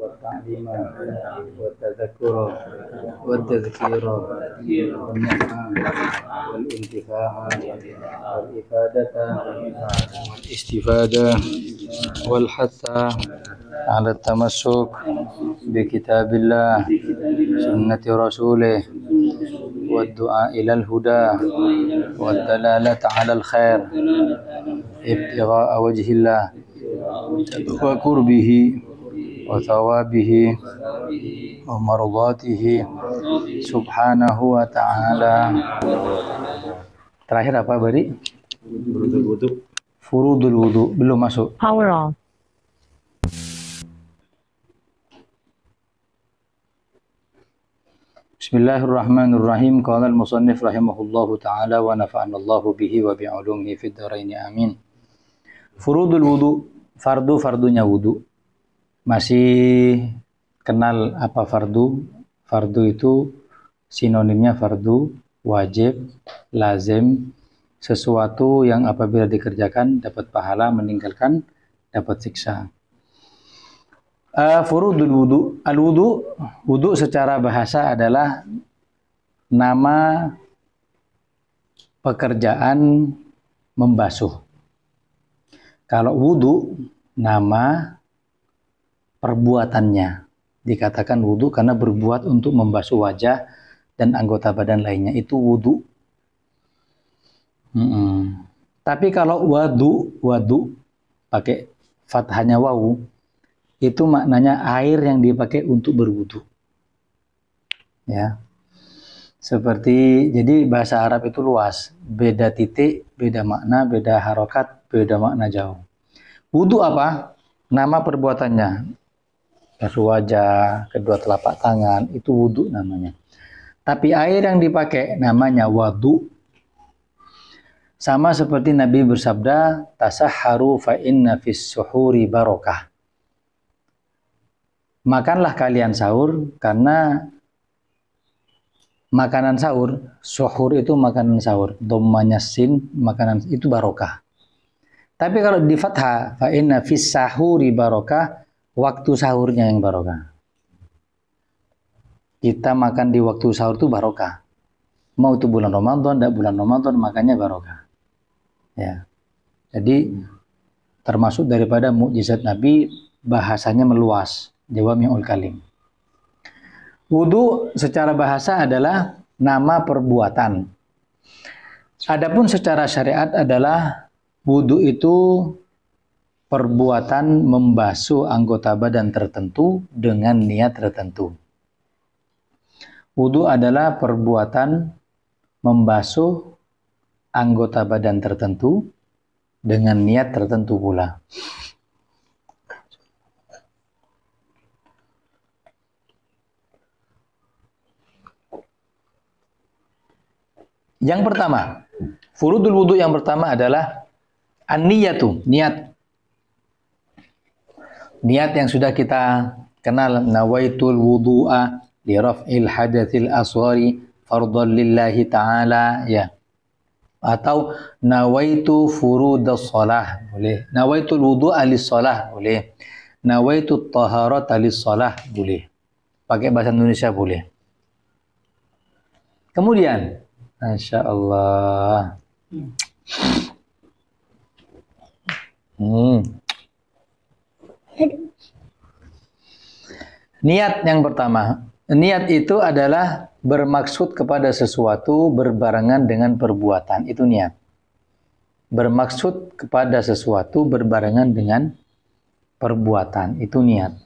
والتعليم والتذكر والتذكير والنفع والانتفاع والإفادة والاستفادة والحث على التمسك بكتاب الله سنة رسوله والدعاء إلى الهدى والدلالة على الخير ابتغاء وجه الله وقربه وثوابه ومرضاته subhanahu wa ta'ala. Terakhir apa Bari? Furudul wudu. Belum masuk. Power on. Bismillahirrahmanirrahim. Qala al-musannif rahimahullahu ta'ala wa nafa'ana Allahu bihi wa bi'ulumihi fid dharain amin. Furudul wudu, fardu-fardunya wudu. Masih kenal apa fardu? Fardu itu sinonimnya fardu, wajib, lazim, sesuatu yang apabila dikerjakan dapat pahala, meninggalkan dapat siksa. Furudul wudu, al-wudu, wudu secara bahasa adalah nama pekerjaan membasuh. Kalau wudu, nama perbuatannya. Dikatakan wudu karena berbuat untuk membasuh wajah dan anggota badan lainnya. Itu wudu. Tapi kalau wadu pakai fathahnya wawu, itu maknanya air yang dipakai untuk berwudu. Ya. Seperti, jadi bahasa Arab itu luas. Beda titik, beda makna, beda harokat, beda makna jauh. Wudu apa? Nama perbuatannya. Basuh wajah, kedua telapak tangan, itu wudu namanya. Tapi air yang dipakai namanya wadu. Sama seperti Nabi bersabda, tasahharu fa inna fis suhuri barokah. Makanlah kalian sahur karena makanan sahur, suhur itu makanan sahur, dhammanya sin, makanan itu barokah. Tapi kalau di fathah, fa inna fis sahuri barokah, waktu sahurnya yang barokah. Kita makan di waktu sahur itu barokah. Mau itu bulan Ramadan, tidak bulan Ramadan, makannya barokah. Ya. Jadi termasuk daripada mukjizat Nabi, bahasanya meluas, jawami'ul kalim. Wudu secara bahasa adalah nama perbuatan. Adapun secara syariat adalah wudu itu perbuatan membasuh anggota badan tertentu dengan niat tertentu. Wudu adalah perbuatan membasuh anggota badan tertentu dengan niat tertentu pula. Yang pertama, furudul wudu yang pertama adalah an-niyatu, niat. Niat yang sudah kita kenal, nawaitul wudu'a li raf'il hadatsil asghari fardhan lillahi ta'ala, ya. Atau nawaitu furudas shalah, boleh. Nawaitul wudu'a lis shalah, boleh. Nawaitu taharata lis shalah, boleh. Pakai bahasa Indonesia boleh. Kemudian, Masya Allah. Niat yang pertama. Niat itu adalah bermaksud kepada sesuatu berbarengan dengan perbuatan. Itu niat. Bermaksud kepada sesuatu berbarengan dengan perbuatan. Itu niat.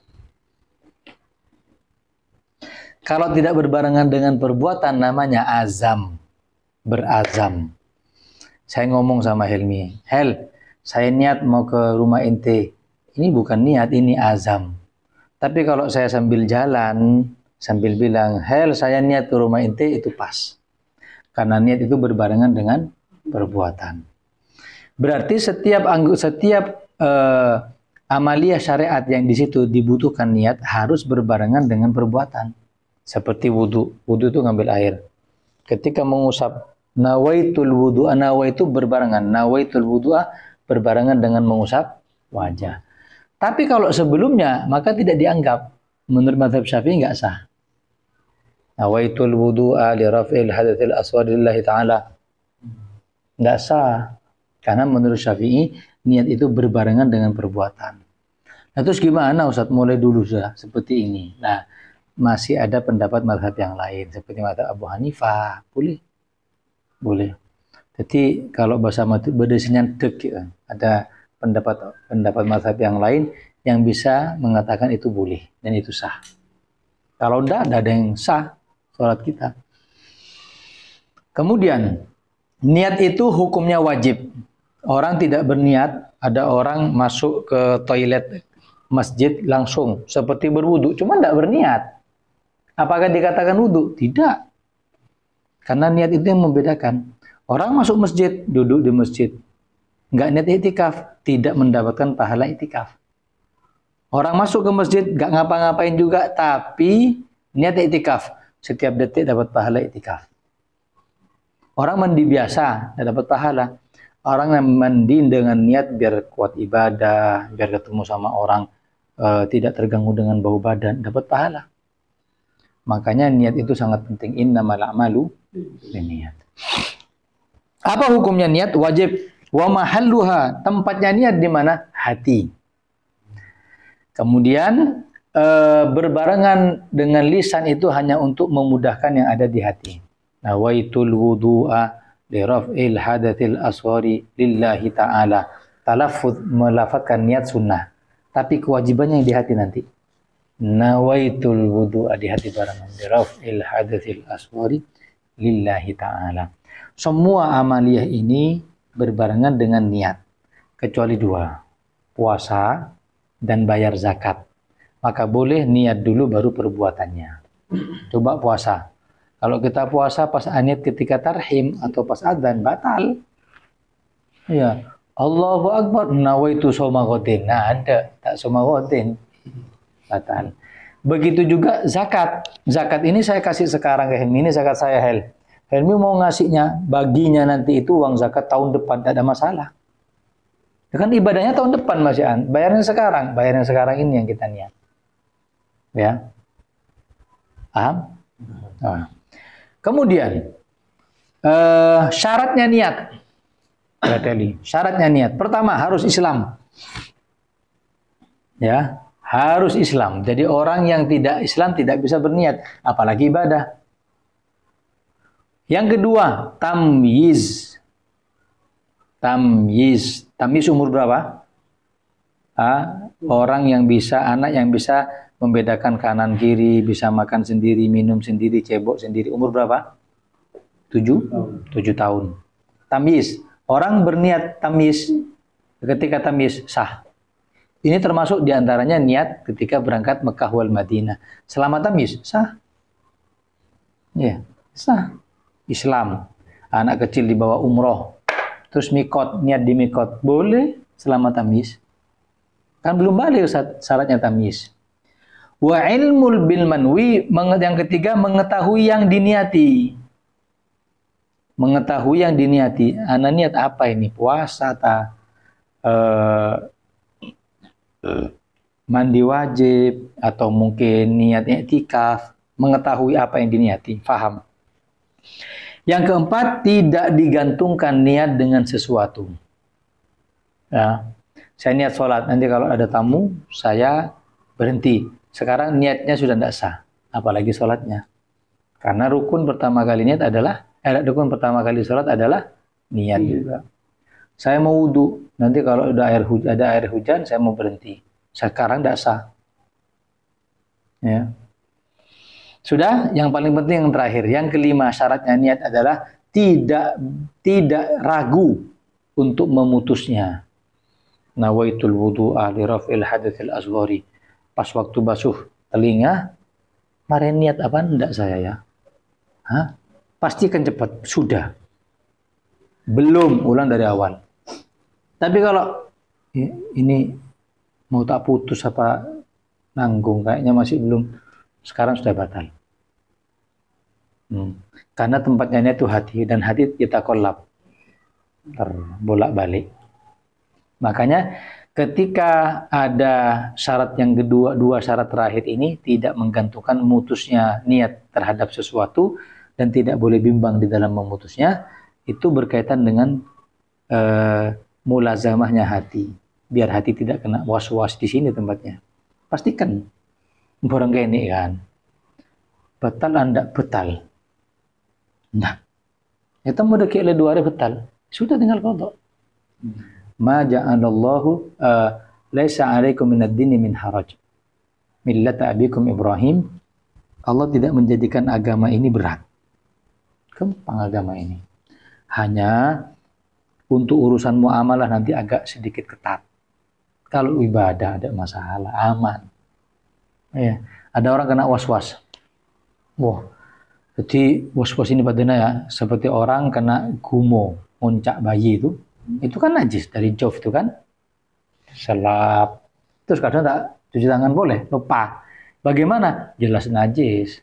Kalau tidak berbarengan dengan perbuatan namanya azam. Berazam. Saya ngomong sama Helmi, Hel, saya niat mau ke rumah ente. Ini bukan niat, ini azam. Tapi kalau saya sambil jalan, sambil bilang, Hel, saya niat ke rumah ente, itu pas. Karena niat itu berbarengan dengan perbuatan. Berarti setiap amalia syariat yang di situ dibutuhkan niat harus berbarengan dengan perbuatan. Seperti wudu. Wudu itu ngambil air. Ketika mengusap, nawaitul wudu'a, nawaitu berbarengan. Nawaitul wudu'a berbarengan dengan mengusap wajah. Tapi kalau sebelumnya, maka tidak dianggap. Menurut mazhab Syafi'i nggak sah. Nawaitul wudu'a li raf'il hadatsil asghar lillahi ta'ala. Nggak sah. Karena menurut Syafi'i niat itu berbarengan dengan perbuatan. Nah terus gimana Ustaz? Mulai dulu sudah seperti ini. Nah masih ada pendapat mazhab yang lain seperti mazhab Abu Hanifah. Boleh. Boleh. Jadi kalau bahasa berdasarnya dek gitu. Ada pendapat mazhab yang lain yang bisa mengatakan itu boleh dan itu sah. Kalau enggak ada yang sah sholat kita. Kemudian niat itu hukumnya wajib. Orang tidak berniat, ada orang masuk ke toilet masjid langsung seperti berwudu, cuma tidak berniat. Apakah dikatakan wudu? Tidak. Karena niat itu yang membedakan. Orang masuk masjid, duduk di masjid. Nggak niat itikaf, tidak mendapatkan pahala itikaf. Orang masuk ke masjid, nggak ngapa-ngapain juga, tapi niat itikaf. Setiap detik dapat pahala itikaf. Orang mandi biasa, tidak dapat pahala. Orang yang mandi dengan niat biar kuat ibadah, biar ketemu sama orang, tidak terganggu dengan bau badan, dapat pahala. Makanya niat itu sangat penting. Innamal a'malu binniyat. Apa hukumnya niat? Wajib. Wa mahalluha, tempatnya niat di mana? Hati. Kemudian berbarengan dengan lisan itu hanya untuk memudahkan yang ada di hati. Nawaitul wudu'a li raf'il hadatsil asghari lillahi ta'ala. Talaffuz melafazkan niat sunnah, tapi kewajibannya yang di hati nanti. Nawaitul wudu'a di hati barengan li raf'il hadatsil asghari lillahi ta'ala. Semua amaliyah ini berbarengan dengan niat, kecuali dua, puasa dan bayar zakat. Maka boleh niat dulu baru perbuatannya. Coba puasa. Kalau kita puasa pas niat ketika tarhim atau pas adzan batal. Ya, Allahu Akbar nawaitu shauma ghadin. Nah, ada tak shauma ghadin. Batal. Begitu juga zakat. Zakat ini saya kasih sekarang ke Helmi, ini zakat saya Helmi mau ngasihnya, baginya nanti itu uang zakat tahun depan, tidak ada masalah. Ya kan ibadahnya tahun depan Mas Ian, bayarnya sekarang ini yang kita niat. Ya. Paham? Nah. Kemudian syaratnya niat. Syaratnya niat. Pertama harus Islam. Ya, harus Islam. Jadi orang yang tidak Islam tidak bisa berniat, apalagi ibadah. Yang kedua, tamyiz. Tamyiz umur berapa? Orang yang bisa, anak yang bisa membedakan kanan kiri, bisa makan sendiri, minum sendiri, cebok sendiri. Umur berapa? 7 tahun. Tamyiz. Orang berniat tamyiz. Ketika tamyiz sah. Ini termasuk diantaranya niat ketika berangkat Mekah wal Madinah. Selama tamyiz sah. Ya, sah. Islam. Anak kecil dibawa umroh. Terus mikot, niat di mikot. Boleh selama tamyiz. Kan belum balik Ustaz, syaratnya tamyiz. Wa ilmul bil manwi, yang ketiga mengetahui yang diniati. Mengetahui yang diniati. Ana niat apa ini? Puasa ta? Mandi wajib atau mungkin niat i'tikaf. Mengetahui apa yang diniati, faham. Yang keempat, tidak digantungkan niat dengan sesuatu. Ya. Saya niat sholat, nanti kalau ada tamu, saya berhenti. Sekarang niatnya sudah tidak sah, apalagi sholatnya. Karena rukun pertama kali niat adalah, rukun pertama kali sholat adalah niat juga. Saya mau wudu, nanti kalau ada air hujan, saya mau berhenti. Sekarang tidak sah. Ya. Sudah, yang paling penting yang terakhir, yang kelima syaratnya niat adalah tidak ragu untuk memutusnya. Nawaitul wudu'a li raf'il hadatsil asghari. Pas waktu basuh telinga, mari niat apa enggak saya ya? Pastikan cepat, sudah. Belum, ulang dari awal. Tapi kalau ini mau tak putus apa nanggung, kayaknya masih belum, sekarang sudah batal. Karena tempatnya itu hati, dan hati kita kolab, terbolak-balik. Makanya ketika ada syarat yang kedua, dua syarat terakhir ini tidak menggantungkan mutusnya niat terhadap sesuatu dan tidak boleh bimbang di dalam memutusnya, itu berkaitan dengan mulazamahnya hati. Biar hati tidak kena was-was di sini tempatnya. Pastikan borong gini kan. Betal anda betal. Nah, itu mau deki oleh dua hari betal. Sudah tinggal kodok. Ma ja'alallahu laisa 'alaikum minad dini min haraj. Millata abikum Ibrahim. Allah tidak menjadikan agama ini berat. Gampang agama ini. Hanya untuk urusan muamalah nanti agak sedikit ketat. Kalau ibadah ada masalah, aman. Ya, ada orang kena was-was. Wah, jadi was-was ini padahal ya, seperti orang kena gumo, muncak bayi itu kan najis dari jauh itu kan. Selap. Terus kadang tak cuci tangan boleh, lupa. Bagaimana? Jelas najis.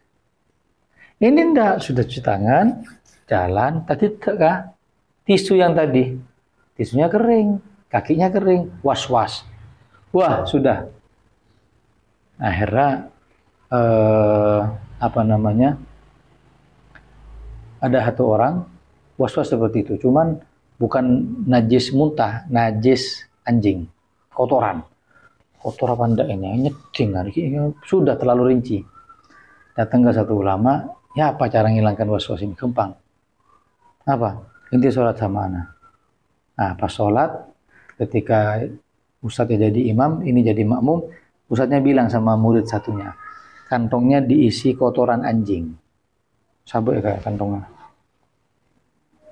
Ini enggak, sudah cuci tangan, jalan, tadi kah? Tisu yang tadi, tisunya kering, kakinya kering, was-was. Wah, sudah. Akhirnya ada satu orang was-was seperti itu, cuman bukan najis muntah, najis anjing, kotoran apa enggak ini, nyeding, sudah terlalu rinci. Datang ke satu ulama, ya apa cara menghilangkan was-was ini? Gampang. Apa? Inti sholat sama anak. Nah, pas sholat, ketika ustadznya jadi imam, ini jadi makmum, ustadznya bilang sama murid satunya, kantongnya diisi kotoran anjing. Sabuk ya kayak kantongnya.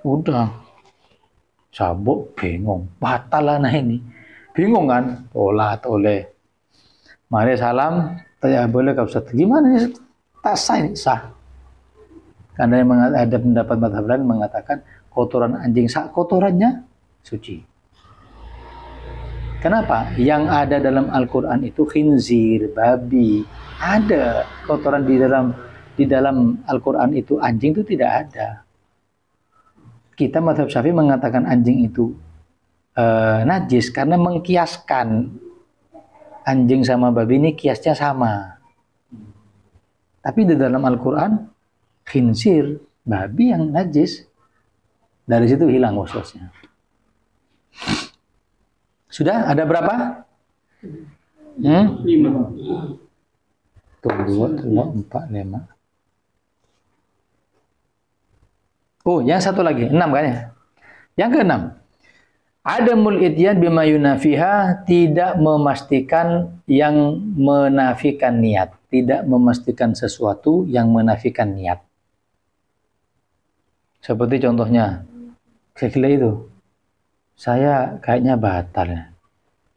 Udah. Sabuk bingung. Batal lah nah ini. Bingung kan? Sholat oleh. Mari salam, tanya boleh ke ustadz. Gimana ini? Tak sah ini? Sah. Karena yang ada pendapat mazhab lain mengatakan kotoran anjing kotorannya suci. Kenapa? Yang ada dalam Al-Quran itu khinzir, babi. Ada kotoran di dalam Al-Quran itu, anjing itu tidak ada. Kita mazhab Syafi'i mengatakan anjing itu najis karena mengkiaskan anjing sama babi ini kiasnya sama. Tapi di dalam Al-Quran khinzir, babi yang najis. Dari situ hilang was-wasnya. Sudah ada berapa? 5. Tuh 2, 4, 5. Oh, yang satu lagi, 6 kan ya? Yang ke-6. Adamul ityan bima yunafiha, tidak memastikan yang menafikan niat, tidak memastikan sesuatu yang menafikan niat. Seperti contohnya, kira itu. Saya kayaknya batal.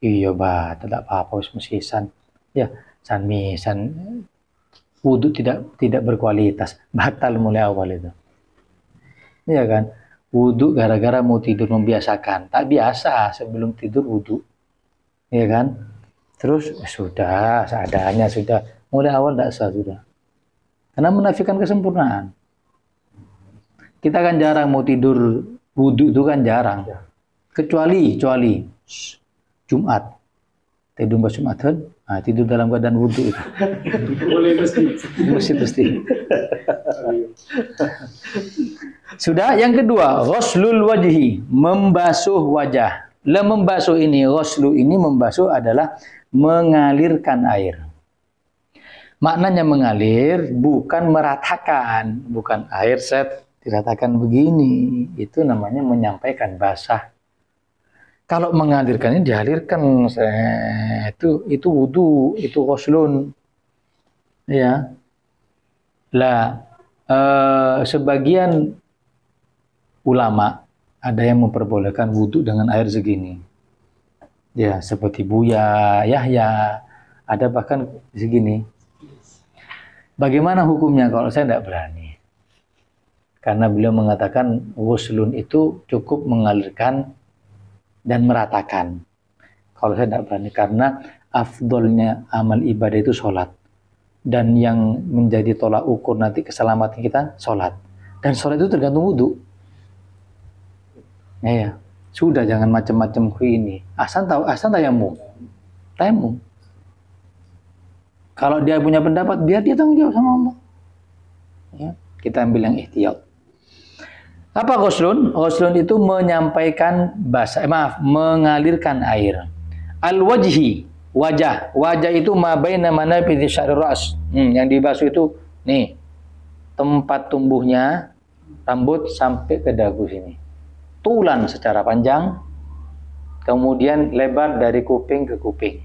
Iya batal, tak apa-apa, mesisan. Ya, misan wudhu tidak berkualitas, batal mulai awal itu. Iya kan? Wudhu gara-gara mau tidur membiasakan, tak biasa sebelum tidur wudhu. Iya kan? Terus sudah, seadanya sudah. Mulai awal tak sah sudah. Karena menafikan kesempurnaan. Kita kan jarang mau tidur wudhu itu kan jarang. Kecuali Jumat. Tidur pas Jumatan, tidur dalam keadaan wudhu itu. Boleh mesti. Sudah, yang kedua, ghuslul wajhi, membasuh wajah. Membasuh ini, ghuslu ini membasuh adalah mengalirkan air. Maknanya mengalir bukan meratakan, bukan air set diratakan begini. Itu namanya menyampaikan basah. Kalau mengalirkan ini dialirkan, itu wudu, itu ghuslun. Ya. Lah, sebagian ulama ada yang memperbolehkan wudu dengan air segini. Ya, seperti Buya, Yahya, ada bahkan segini. Bagaimana hukumnya kalau saya tidak berani? Karena beliau mengatakan ghuslun itu cukup mengalirkan dan meratakan. Kalau saya tidak berani, karena afdolnya amal ibadah itu sholat. Dan yang menjadi tolak ukur nanti keselamatan kita, sholat. Dan sholat itu tergantung wudhu. Ya. Sudah, jangan macam-macam ku ini. Ahsan tayamum. Tayamum. Kalau dia punya pendapat, biar dia tanggung jawab sama Allah. Ya, kita ambil yang ihtiyat. Apa ghuslun? Ghuslun itu menyampaikan mengalirkan air. Al-wajhi, wajah. Wajah itu ma baina manabidhi sya'ri ra's. Yang dibasuh itu nih, tempat tumbuhnya rambut sampai ke dagu sini. Tulan secara panjang, kemudian lebar dari kuping ke kuping.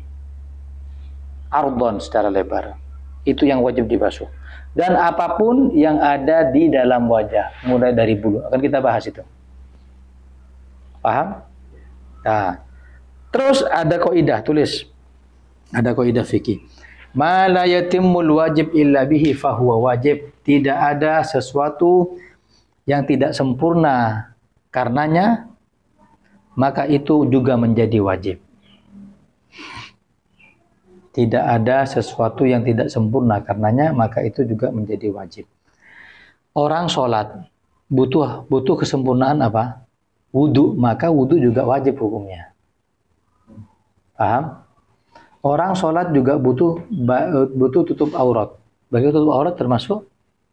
Ardhon secara lebar. Itu yang wajib dibasuh. Dan apapun yang ada di dalam wajah, mulai dari bulu. Akan kita bahas itu. Paham? Nah, terus ada kaidah, tulis. Ada kaidah fikih. Ma la yatimmul wajib illa bihi fahuwa wajib. Tidak ada sesuatu yang tidak sempurna karenanya, maka itu juga menjadi wajib. Tidak ada sesuatu yang tidak sempurna karenanya, maka itu juga menjadi wajib. Orang sholat butuh kesempurnaan apa? Wudu, maka wudu juga wajib hukumnya. Paham? Orang sholat juga butuh tutup aurat. Bagi tutup aurat termasuk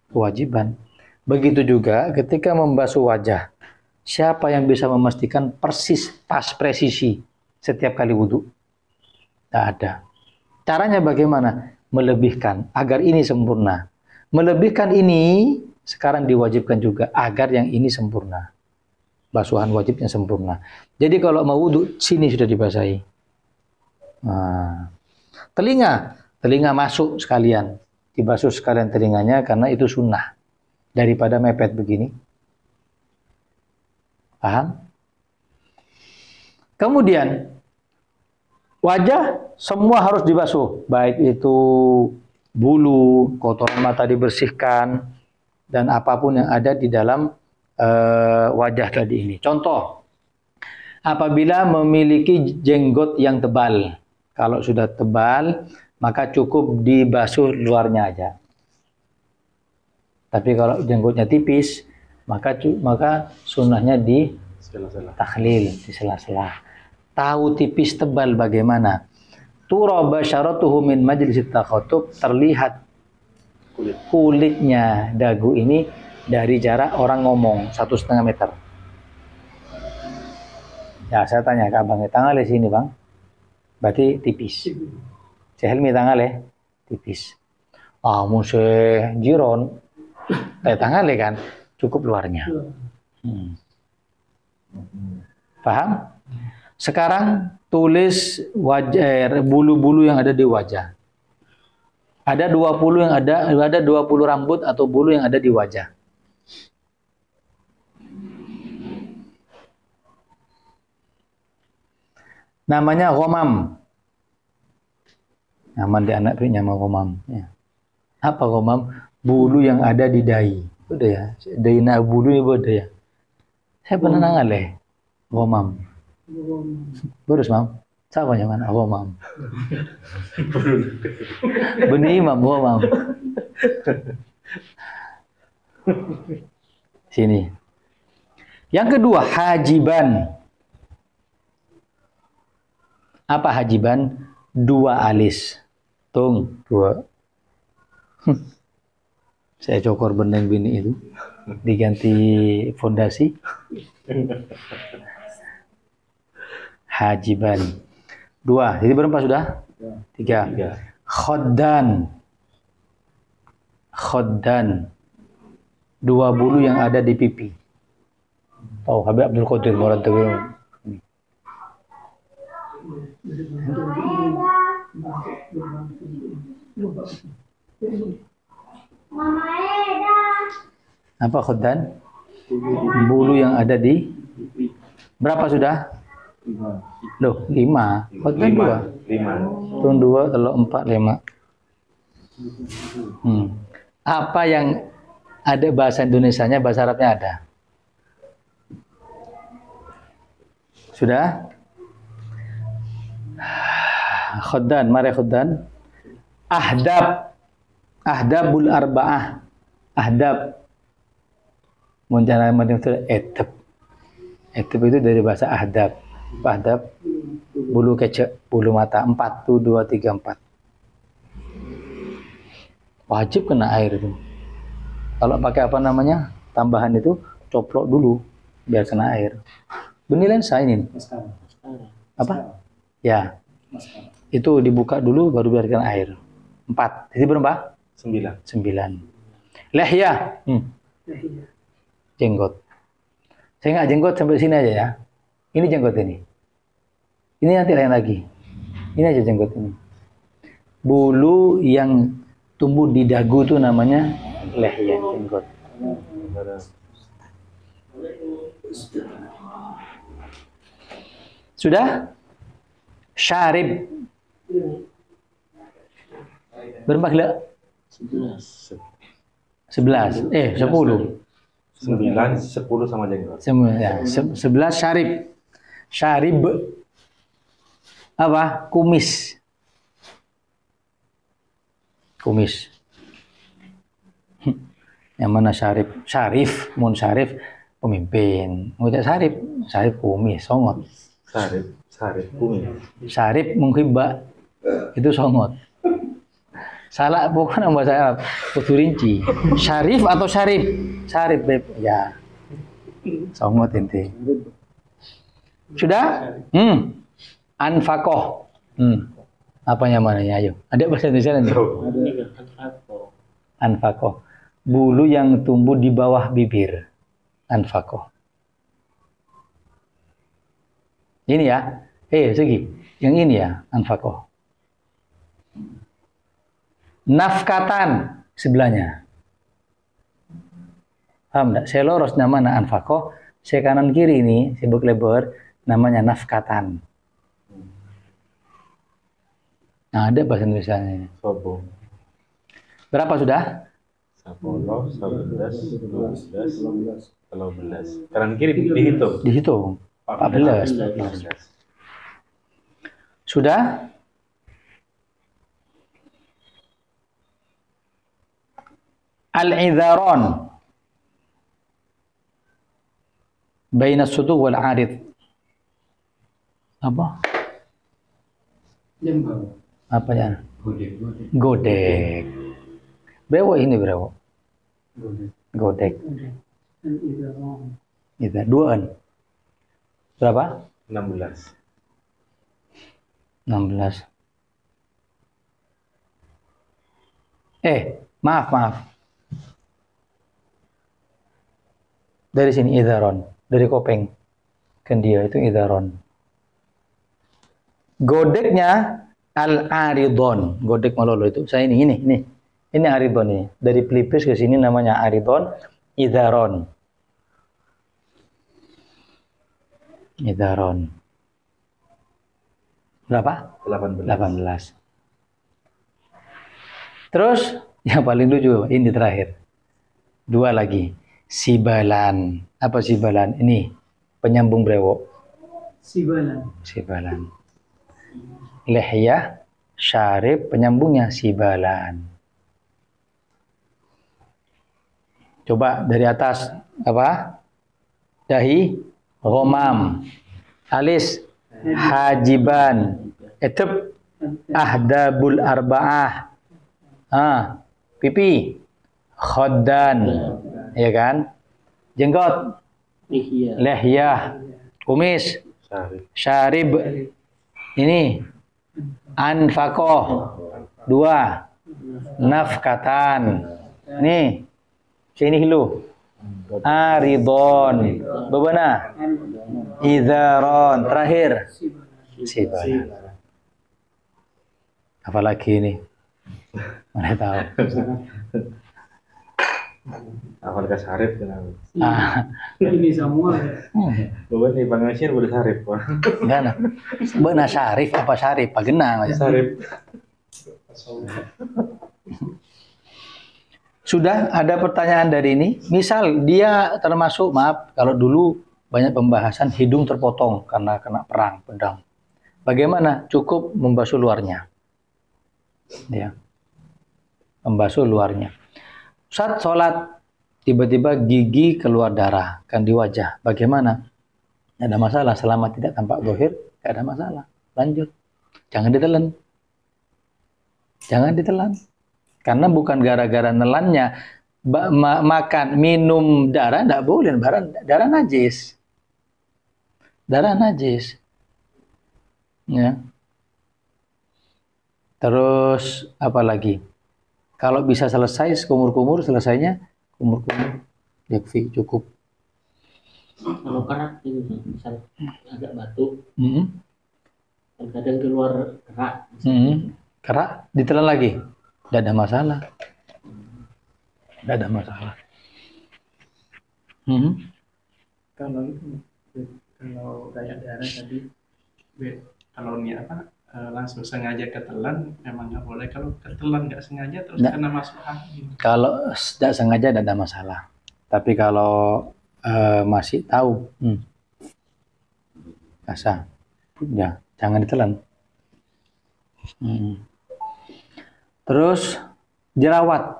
kewajiban. Begitu juga ketika membasuh wajah. Siapa yang bisa memastikan persis, pas, presisi setiap kali wudu? Tidak ada. Caranya bagaimana? Melebihkan agar ini sempurna. Melebihkan ini sekarang diwajibkan juga agar yang ini sempurna. Basuhan wajibnya sempurna. Jadi kalau mau wudu, sini sudah dibasahi. Nah, telinga masuk sekalian, dibasuh sekalian telinganya karena itu sunnah daripada mepet begini. Paham? Kemudian wajah semua harus dibasuh, baik itu bulu, kotoran mata dibersihkan, dan apapun yang ada di dalam wajah tadi ini. Contoh, apabila memiliki jenggot yang tebal. Kalau sudah tebal, maka cukup dibasuh luarnya aja. Tapi kalau jenggotnya tipis, maka sunnahnya di takhlil, di sela-sela. Tahu tipis tebal bagaimana? Tura basyaratuhu min majlisit takhatub, terlihat kulitnya dagu ini dari jarak orang ngomong 1,5 meter. Ya, saya tanya ke abang, tangan di sini bang, berarti tipis. Helmi tangan tipis. Museh jiron, tangan kan cukup luarnya. Paham? Sekarang tulis wajah, bulu-bulu yang ada di wajah. Ada 20 ada 20 rambut atau bulu yang ada di wajah. Namanya ghamam. Nama di anak nama ghamam. Ya. Apa ghamam? Bulu yang ada di dahi. Udah ya. Dahi na bulu ini udah ya. Saya pernah nangal ghamam. Berus mam. Siapa yang mana ghamam? Benih imam ghamam. Sini. Yang kedua, hajiban. Apa hajiban? 2 alis. Tung, 2. Saya cokor beneng bini itu. Diganti fondasi. Hajiban. 2. Jadi berapa sudah? 3. Khaddan. Khaddan. 2 bulu yang ada di pipi. Tahu Habib Abdul Qadir Murad Tawil. Apa khaddan? Bulu yang ada di berapa sudah? 5. Khaddan 2. 5. Turun 2, telur 4, 5. Apa yang ada bahasa Indonesianya, bahasa Arabnya ada? Sudah? Khaddan, mari khaddan. Ahdab. Ahdabul arba'ah. Ahdab. Munjana madhum itu edab. Etib itu dari bahasa ahdab. Ahdab, bulu kecek, bulu mata. 4, 1, 2, 3, 4. Wajib kena air itu. Kalau pakai apa namanya, tambahan itu, coplok dulu, biar kena air. Benih lensa ini. Apa? Ya. Itu dibuka dulu, baru biar kena air. 4. Jadi berapa? 9. 9. Lehya. Jenggot. Saya nggak jenggot sampai sini aja ya. Ini jenggot ini. Ini nanti lain lagi. Ini aja jenggot ini. Bulu yang tumbuh di dagu itu namanya lehya, jenggot. Sudah? Syarib. Berapa gila? 11. 11. 10. 9, 10 sama jenggot. Ya, 11 syarib. Syarib apa? Kumis. Kumis. Yang mana syarif? Syarif, mun syarif pemimpin. Ngucap syarif, syarif kumis, songot. Syarif kumis. Syarif menghibah itu songot. Salah bukan bahasa Arab, kudu rinci. Syarif atau syarif? Syarif, Beb. Ya. Songot inti. Sudah? Anfakoh. Apanya mananya? Ayo. Ada bahasa Indonesia nanti? Anfakoh. Bulu yang tumbuh di bawah bibir. Anfakoh. Ini ya. Segi. Yang ini ya, anfakoh. Nafkatan sebelahnya. Paham enggak? Saya lurus namanya anfakoh, saya kanan kiri ini, sibuk lebar, namanya nafkatan. Nah, ada bahasa Indonesia ini. Sobo. Berapa sudah? 10, 11, 12, 13. Kanan kiri dihitung. Dihitung. 14. Sudah? Al-idharon baina suduq wal arid. Apa? Apa ya? Godek. Berapa ini berapa? Godek. Itu duaan. Berapa? 16. 16. Maaf. Dari sini idharon, dari kopeng. Kan dia itu idharon. Godeknya al-aridon. Godek malolo itu. Saya ini. Ini aridon ini. Dari pelipis ke sini namanya aridon, idharon. Idharon. Berapa? 18. Terus yang paling lucu ini terakhir. 2 lagi. Sibalan. Apa sibalan? Ini penyambung brewok. Sibalan. Lehyah, syarib, penyambungnya sibalan. Coba dari atas apa? Dahi, ghamam. Alis, hajiban. Etep, ahdabul arba'ah. Pipi, khaddan. Ya kan? Jenggot, lehyah, kumis, syarib. Ini anfakoh. 2, nafkatan. Nih, sini lu. Aridon. Bagaimana? Idharon. Terakhir. Sibalan. Apalagi ini? Mana tahu. Apalagi syarif kenapa? Ini semua. Bukan nih Bang Asyir udah syarif. Enggak nah. Benar syarif apa syarif? Pagenang aja. Syarif. Sudah ada pertanyaan dari ini. Misal dia termasuk, maaf, kalau dulu banyak pembahasan hidung terpotong karena kena perang, pedang. Bagaimana? Cukup membasuh luarnya. Ya. Membasuh luarnya. Saat sholat, tiba-tiba gigi keluar darah, kan di wajah. Bagaimana? Nggak ada masalah, selama tidak tampak zahir, nggak ada masalah. Lanjut. Jangan ditelan. Jangan ditelan. Karena bukan gara-gara nelannya makan, minum darah, nggak boleh. Darah najis. Darah najis. Ya. Terus apa lagi? Kalau bisa selesai kumur-kumur, selesainya kumur-kumur. Yakfi, cukup. Kalau kerak itu misal agak batuk, Hmm. kadang keluar kerak. Kerak, ditelan lagi. Tidak ada masalah. Tidak ada masalah. Kalau itu, kalau kayak darah tadi, kalau ini apa, langsung sengaja ketelan, memang nggak boleh. Kalau ketelan nggak sengaja terus Nggak. kena masuk angin. Kalau tidak sengaja tidak ada masalah. Tapi kalau masih tahu, basah, ya jangan ditelan. Terus jerawat,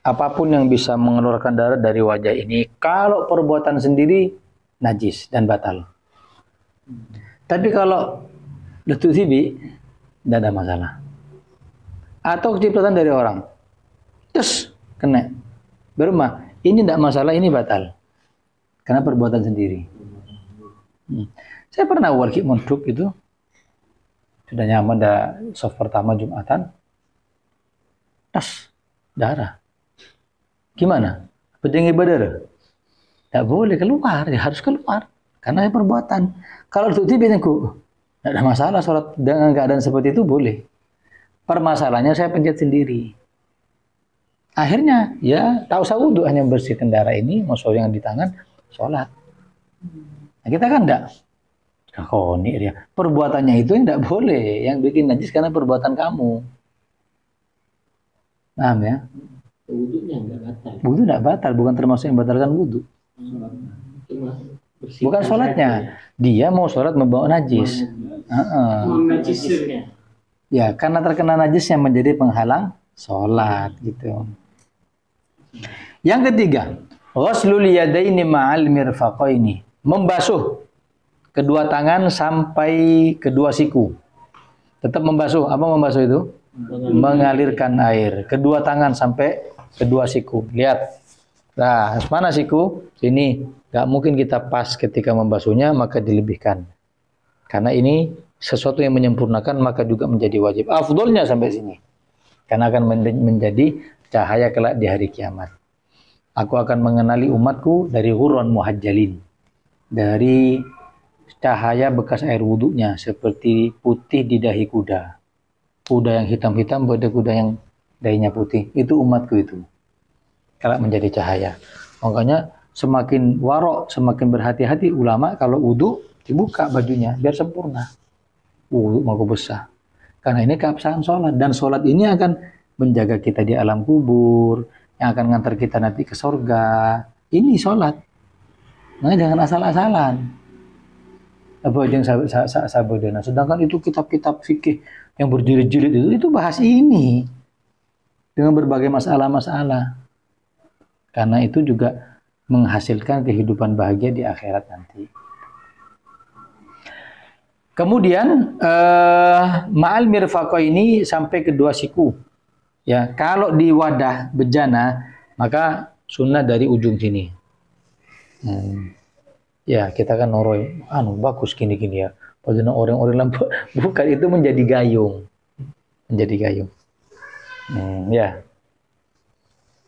apapun yang bisa mengeluarkan darah dari wajah ini, kalau perbuatan sendiri najis dan batal. Tapi kalau letu sibi, tidak ada masalah. Atau kecipratan dari orang, terus kena bermah, ini tidak masalah, ini batal karena perbuatan sendiri. Saya pernah work mondok itu sudah nyaman, dah soft pertama Jumatan, tas darah, gimana? Petinggi badar, tidak boleh keluar, ya harus keluar karena perbuatan. Kalau untuk tiba-tiba tidak ada masalah, sholat dengan keadaan seperti itu boleh. Permasalahannya saya pencet sendiri. Akhirnya ya tahu saya wudhu, hanya membersihkan darah ini, masuk yang di tangan, sholat. Nah, kita kan enggak. Kakoni dia. Perbuatannya itu yang enggak boleh, yang bikin najis karena perbuatan kamu. Paham ya? Wudhunya nggak batal. Wudhu enggak batal, bukan termasuk yang batalkan wudhu. Cuma Bukan sholatnya, dia mau sholat membawa najis. najisnya. Ya, karena terkena najis yang menjadi penghalang sholat gitu. Yang ketiga, ghuslul yadaini ma'al mirfaqaini, membasuh kedua tangan sampai kedua siku. Tetap membasuh. Apa membasuh itu? Mengalirkan air. Kedua tangan sampai kedua siku. Lihat. Nah, mana siku? Sini. Gak mungkin kita pas ketika membasuhnya, maka dilebihkan. Karena ini sesuatu yang menyempurnakan, maka juga menjadi wajib. Afdolnya sampai sini. Karena akan menjadi cahaya kelak di hari kiamat. Aku akan mengenali umatku dari ghurran muhajjalin. Dari cahaya bekas air wudhunya, seperti putih di dahi kuda. Kuda yang hitam-hitam pada kuda yang dahinya putih. Itu umatku itu. Kelak menjadi cahaya. Makanya semakin warok, semakin berhati-hati ulama kalau wudhu dibuka bajunya biar sempurna. Wudhu mau besar. Karena ini keabsahan sholat, dan sholat ini akan menjaga kita di alam kubur, yang akan ngantar kita nanti ke surga. Ini sholat. Nah, jangan asal-asalan. Apa yang sabodana. Sedangkan itu kitab-kitab fikih yang berjilid-jilid itu bahas ini dengan berbagai masalah-masalah. Karena itu juga menghasilkan kehidupan bahagia di akhirat nanti. Kemudian ma'al mirfaqo ini sampai kedua siku. Ya, kalau di wadah bejana maka sunnah dari ujung sini. Ya, kita kan noroi, bagus gini-gini ya. Padahal orang-orang lampu bukan, itu menjadi gayung. Menjadi gayung. Ya.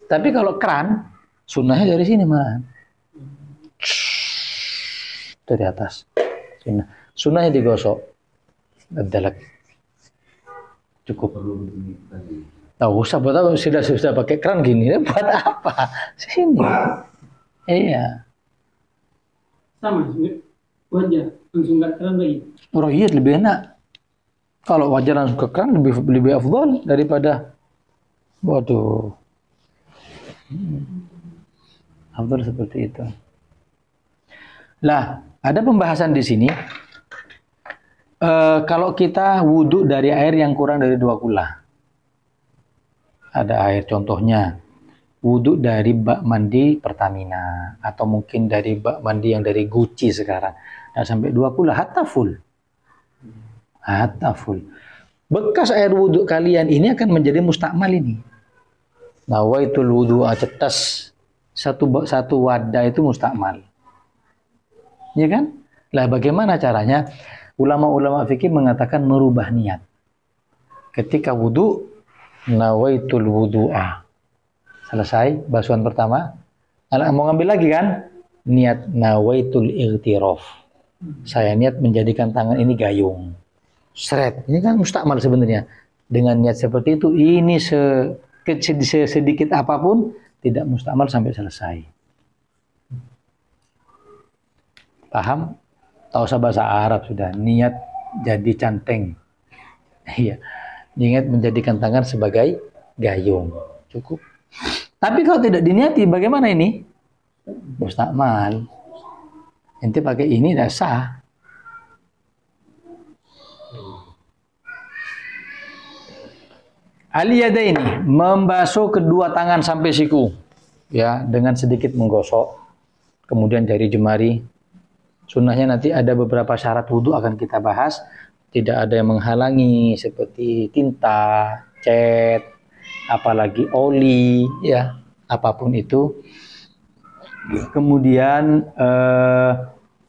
Tapi kalau keran, sunnahnya dari sini malah. Dari atas. Sunnahnya digosok. Adalah cukup. Tahu usah buat apa, sudah pakai keran gini, buat apa? Sini. Iya. Sama, wajah langsung nggak keran lagi. Oh iya, lebih enak. Kalau wajah langsung ke keran lebih afdal daripada waduh. Afdal seperti itu. Lah, ada pembahasan di sini. Kalau kita wudhu dari air yang kurang dari 2 kula. Ada air contohnya wudhu dari bak mandi Pertamina atau mungkin dari bak mandi yang dari Gucci sekarang, nggak sampai 20 hatta full. Hatta full. Bekas air wudhu kalian ini akan menjadi mustakmal ini. Nawaitul wudhu cetas satu wadah itu mustakmal. Ya kan? Lah bagaimana caranya? Ulama-ulama fikih mengatakan merubah niat. Ketika wudhu, nawaitul wudhu'a. Selesai basuhan pertama. Mau ngambil lagi kan? Niat nawaitul ightiraf. Saya niat menjadikan tangan ini gayung. Seret. Ini kan mustakmal sebenarnya. Dengan niat seperti itu, ini sedikit apapun tidak mustakmal sampai selesai. Paham? Tahu usah bahasa Arab sudah. Niat jadi canteng. Iya. Niat menjadikan tangan sebagai gayung. Cukup. Tapi kalau tidak diniati, bagaimana ini? Mustakmal. Ente pakai ini tidak sah. Aliyada ini membasuh kedua tangan sampai siku, ya, dengan sedikit menggosok, kemudian jari jemari. Sunnahnya nanti ada beberapa syarat wudhu akan kita bahas. Tidak ada yang menghalangi seperti tinta, cat, apalagi oli, ya, apapun itu. Kemudian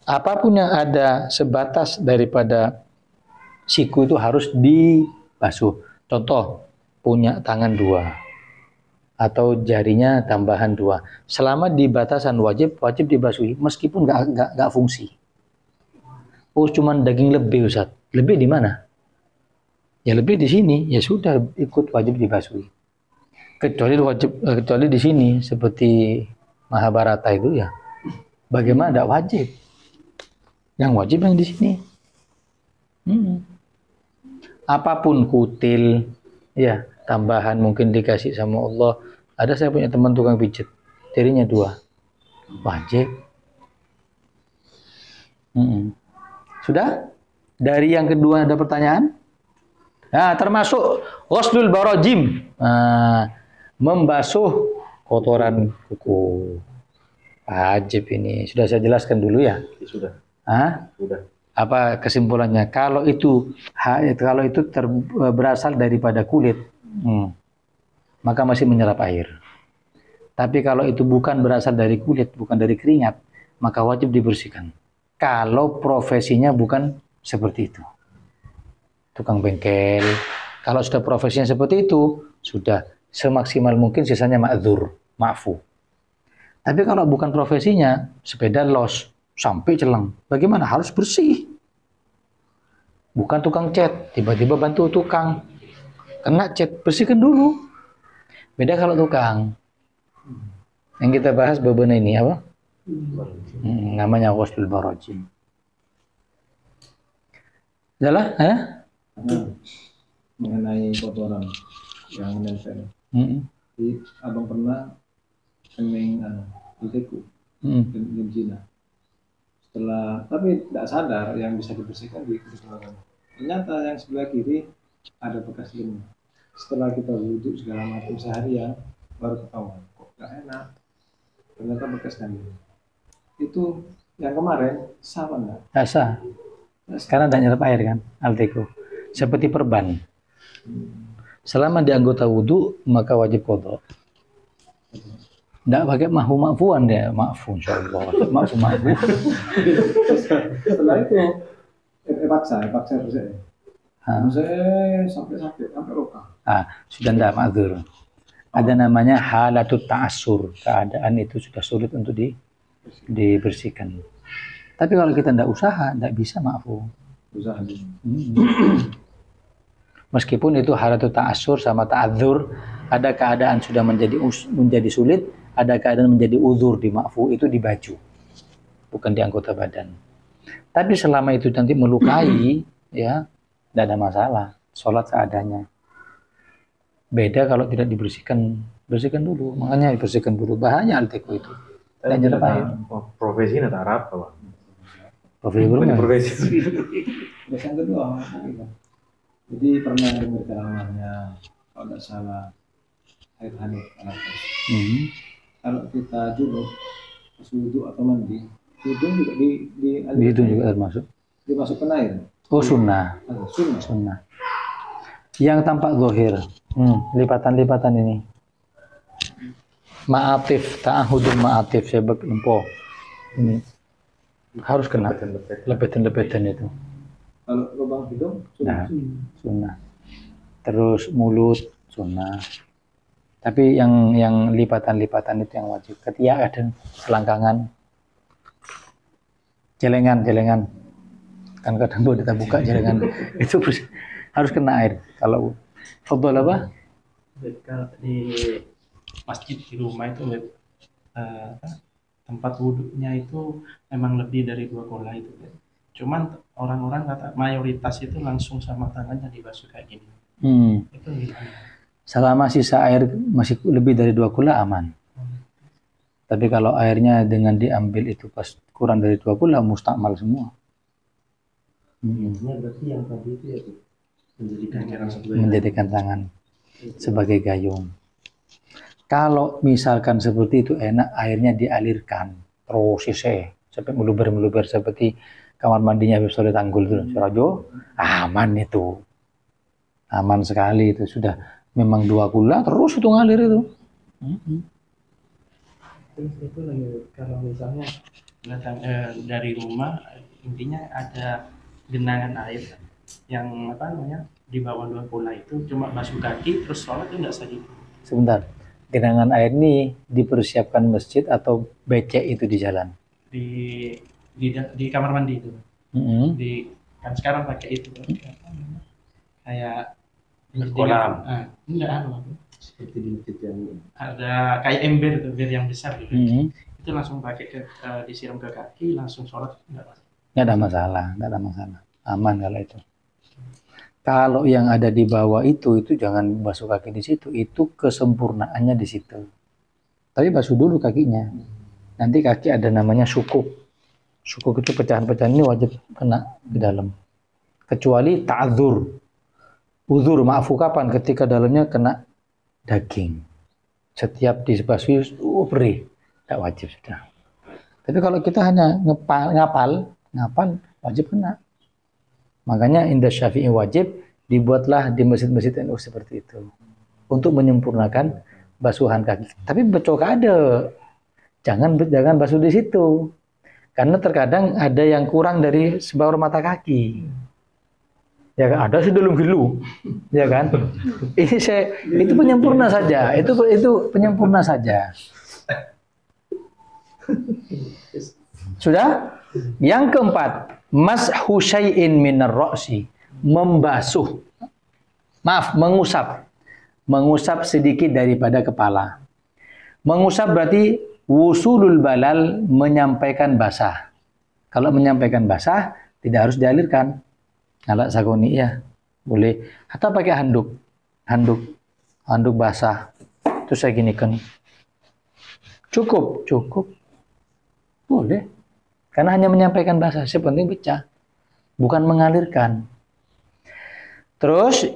apapun yang ada sebatas daripada siku itu harus dibasuh. Contoh, punya tangan 2 atau jarinya tambahan 2. Selama di batasan wajib dibasuhi meskipun nggak fungsi. Oh, cuman daging lebih, Ustaz. Lebih di mana? Ya lebih di sini, ya sudah ikut wajib dibasuhi. Kecuali di sini seperti Mahabharata itu ya. Bagaimana tidak wajib? Yang wajib yang di sini. Apapun kutil, ya tambahan mungkin dikasih sama Allah. Ada saya punya teman tukang pijat, jarinya 2, wajib. Sudah? Dari yang kedua ada pertanyaan? Nah, termasuk ghuslul barajim, membasuh kotoran kuku. Wajib ini. Sudah saya jelaskan dulu ya? Sudah. Sudah. Apa kesimpulannya? Kalau itu berasal daripada kulit, maka masih menyerap air. Tapi kalau itu bukan berasal dari kulit, bukan dari keringat, maka wajib dibersihkan. Kalau profesinya bukan seperti itu. Tukang bengkel, kalau sudah profesinya seperti itu, sudah semaksimal mungkin sisanya ma'dzur, ma'fu. Tapi kalau bukan profesinya, sepeda los, sampai celang. Bagaimana? Harus bersih. Bukan tukang cat, tiba-tiba bantu tukang. Kena cat, bersihkan dulu. Beda kalau tukang. Yang kita bahas beberapa ini apa? Namanya ghuslul barajim. Jalan, mengenai kotoran yang menempel. Jadi abang pernah kening kuteku di Cina. Setelah, tapi tidak sadar yang bisa dibersihkan di kulit belakang. Ternyata yang sebelah kiri ada bekas lim. Setelah kita wudhu segala macam seharian, baru ketahuan kok nggak enak. Ternyata bekas lim. Itu yang kemarin sama nggak? Sah. Karena tidak nyerap air kan, Alteco. Seperti perban. Selama di anggota wudhu, maka wajib qadha. Tidak pakai ma'fuan dia, ma'fu insyaallah. Ma'fu. Setelah itu paksa bersih. Sampai roka. Sudah tidak ma'dzur. Ada namanya halatut ta'assur. Keadaan itu sudah sulit untuk dibersihkan. Tapi kalau kita tidak usaha, tidak bisa ma'fu. Usaha. Meskipun itu halatut ta'assur sama ta'adzur, ada keadaan sudah menjadi sulit, ada keadaan menjadi uzur di ma'fu, itu di baju, bukan di anggota badan. Tapi selama itu nanti melukai, ya tidak ada masalah, sholat seadanya. Beda kalau tidak dibersihkan, bersihkan dulu, makanya dibersihkan dulu, bahaya Alteco itu. Dan nyerap air. Profesi nggak Arab apa? Profesi. Yang kedua, jadi pernah dengar ceramahnya, kalau tidak salah, air hangat alat. Hmm. Kalau kita junub, pas wudhu atau mandi, hidung juga Itu juga termasuk. dimasukkan air. Oh, sunnah. Sunnah. Sunnah. Yang tampak zahir. Lipatan-lipatan ini. Ma'atif, ta'ahudun ma'atif, sebab lempo. Ini harus kena. Lepetan-lepetan itu. Kalau lubang hidung, Nah, sunnah. sunnah. Terus mulut, sunnah. Tapi yang lipatan-lipatan itu yang wajib. Ketiak dan selangkangan. Jelengan. Kan kadang boleh kita buka jelengan. Itu harus kena air. Kalau fadhol apa? Kalau di masjid di rumah itu tempat wudhunya itu memang lebih dari 2 kola itu. Cuman orang-orang kata mayoritas itu langsung sama tangannya dibasuh kayak gini. Itu gimana? Selama sisa air masih lebih dari 2 kula aman. Tapi kalau airnya dengan diambil itu pas kurang dari 2 kula mustakmal semua. Intinya berarti yang tadi itu ya tuh, Menjadikan tangan sebagai gayung. Kalau misalkan seperti itu enak airnya dialirkan terus sampai meluber seperti kamar mandinya Habib Soleh Tanggul itu, Surajo, aman itu. Aman sekali itu, sudah memang 2 kula terus itu ngalir itu. Terus itu lagi kalau misalnya datang dari rumah, intinya ada genangan air yang di bawah 2 kola itu cuma basuh kaki terus sholat itu enggak sah gitu. Sebentar, genangan air ini dipersiapkan masjid atau becek itu di jalan? Di kamar mandi itu. Kan sekarang pakai itu kayak kolam. Enggak Seperti di masjid yang ada kayak ember yang besar gitu. Itu langsung pakai disiram ke kaki langsung sholat enggak Nggak ada masalah, aman kalau itu. Kalau yang ada di bawah itu jangan basuh kaki di situ, itu kesempurnaannya di situ. Tapi basuh dulu kakinya. Nanti kaki ada namanya sukuk. Sukuk itu pecahan-pecahan ini wajib kena ke dalam. Kecuali ta'dzur. Uzur, maafu kapan? Ketika dalamnya kena daging. Setiap dibasuh perih, tidak wajib sudah. Tapi kalau kita hanya ngapal wajib kena. Makanya indah Syafi'i wajib dibuatlah di masjid-masjid NU seperti itu untuk menyempurnakan basuhan kaki. Tapi becok ada, jangan basuh di situ, karena terkadang ada yang kurang dari sebaur mata kaki. Ya kan? Ada sebelum gilu, ya kan? Itu penyempurna saja, itu penyempurna saja. Sudah? Yang keempat, mashu syai'in minar ra'si, mengusap sedikit daripada kepala. Mengusap berarti wusulul balal, menyampaikan basah. Kalau menyampaikan basah tidak harus dialirkan. Alat sagoni ya, boleh. Atau pakai handuk basah. Terus saya ginikan. Cukup. Boleh. Karena hanya menyampaikan bahasa, sepenting pecah, bukan mengalirkan. Terus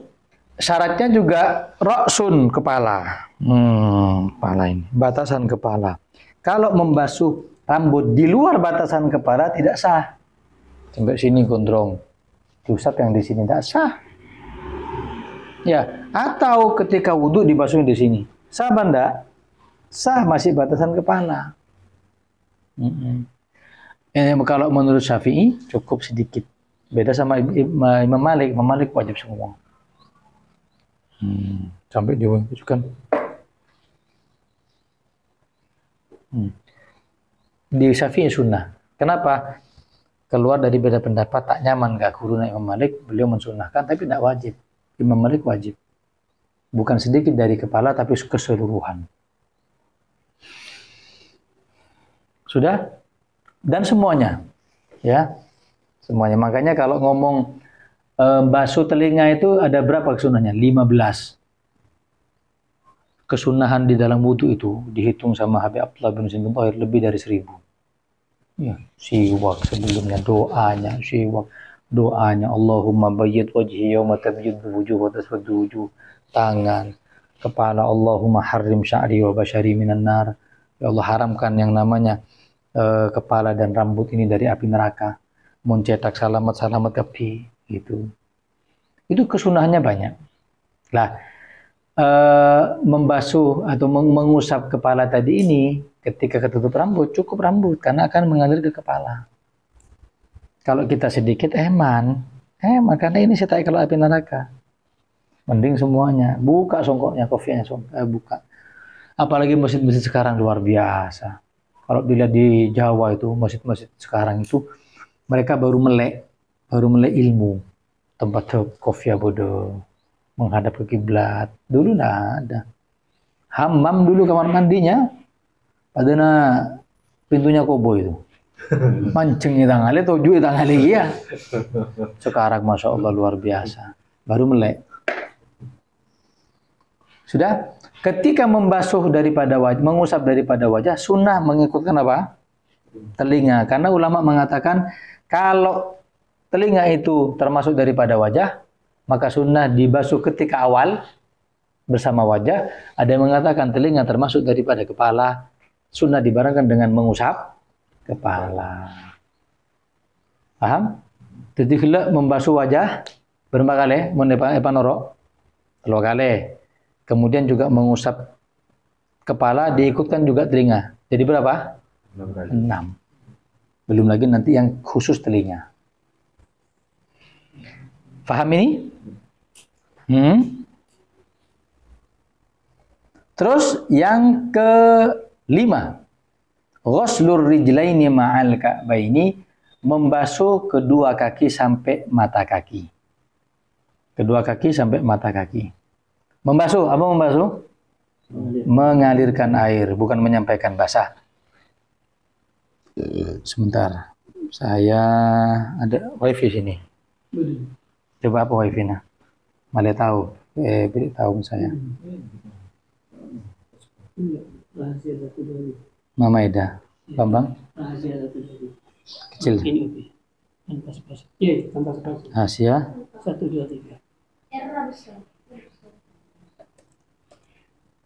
syaratnya juga roksun, kepala. Kepala ini, batasan kepala. Kalau membasuh rambut di luar batasan kepala tidak sah. Sampai sini gondrong, diusap yang di sini tidak sah. Ya, atau ketika wudhu dibasuh di sini, sah benda? Sah, masih batasan kepala. Kalau menurut Syafi'i cukup sedikit. Beda sama Imam Malik. Imam Malik wajib semua. Sampai diwujudkan. Di Syafi'i sunnah. Kenapa? Keluar dari beda pendapat, tak nyaman gak guru Imam Malik, beliau mensunnahkan tapi tidak wajib. Imam Malik wajib. Bukan sedikit dari kepala tapi keseluruhan. Sudah? Dan semuanya, ya, semuanya. Makanya kalau ngomong basuh telinga itu ada berapa kesunahnya? 15. Kesunahan di dalam wudhu itu dihitung sama Habib Abdullah bin Husain bin Thahir lebih dari 1000. Ya, siwak sebelumnya doanya Allahumma bayyid wajhi yawma tabyiddu wujuh wa taswaddu wujuh, tangan, kepala. Allahumma harrim sya'ri wa basyari minan nar. Ya Allah, haramkan yang namanya kepala dan rambut ini dari api neraka. Mencetak salamat-salamat api gitu. Itu kesunahannya banyak. Lah, membasuh atau mengusap kepala tadi ini ketika ketutup rambut, cukup rambut karena akan mengalir ke kepala. Kalau kita sedikit eman karena ini setai kalau api neraka. Mending semuanya, buka songkoknya, kofianya buka. Apalagi masjid-masjid sekarang luar biasa. Kalau dilihat di Jawa itu, masjid-masjid sekarang itu, mereka baru melek ilmu. Tempat kofiah bodoh, menghadap ke kiblat. Dulu nggak ada. Hammam dulu kamar mandinya, padahal pintunya kobo itu. Mancing tangannya, tujuh tangannya ya. Sekarang Masya Allah luar biasa. Baru melek. Sudah? Ketika membasuh daripada wajah, mengusap daripada wajah, sunnah mengikutkan apa? Telinga. Karena ulama mengatakan kalau telinga itu termasuk daripada wajah, maka sunnah dibasuh ketika awal bersama wajah. Ada yang mengatakan telinga termasuk daripada kepala, sunnah dibarengkan dengan mengusap kepala. Paham? Jadi kalau membasuh wajah berapa kali? Noro? 2 kali. Kemudian juga mengusap kepala, diikutkan juga telinga. Jadi berapa? 6. Belum lagi nanti yang khusus telinga. Paham ini? Terus yang kelima, ghuslur rijlaini ma'al ka'baini, membasuh kedua kaki sampai mata kaki. Kedua kaki sampai mata kaki. Membasuh, apa membasuh? Mengalirkan air, bukan menyampaikan basah. Sebentar, saya ada wifi sini. Coba apa wifi-nya? Malah tahu, beritahu saya. Rahasia satu dua. Mama Eda, Bambang, Rahasia satu dua. kecil. Ini ubi. Tanpa spasi. Iya, tanpa spasi. Asia, 1 2 3.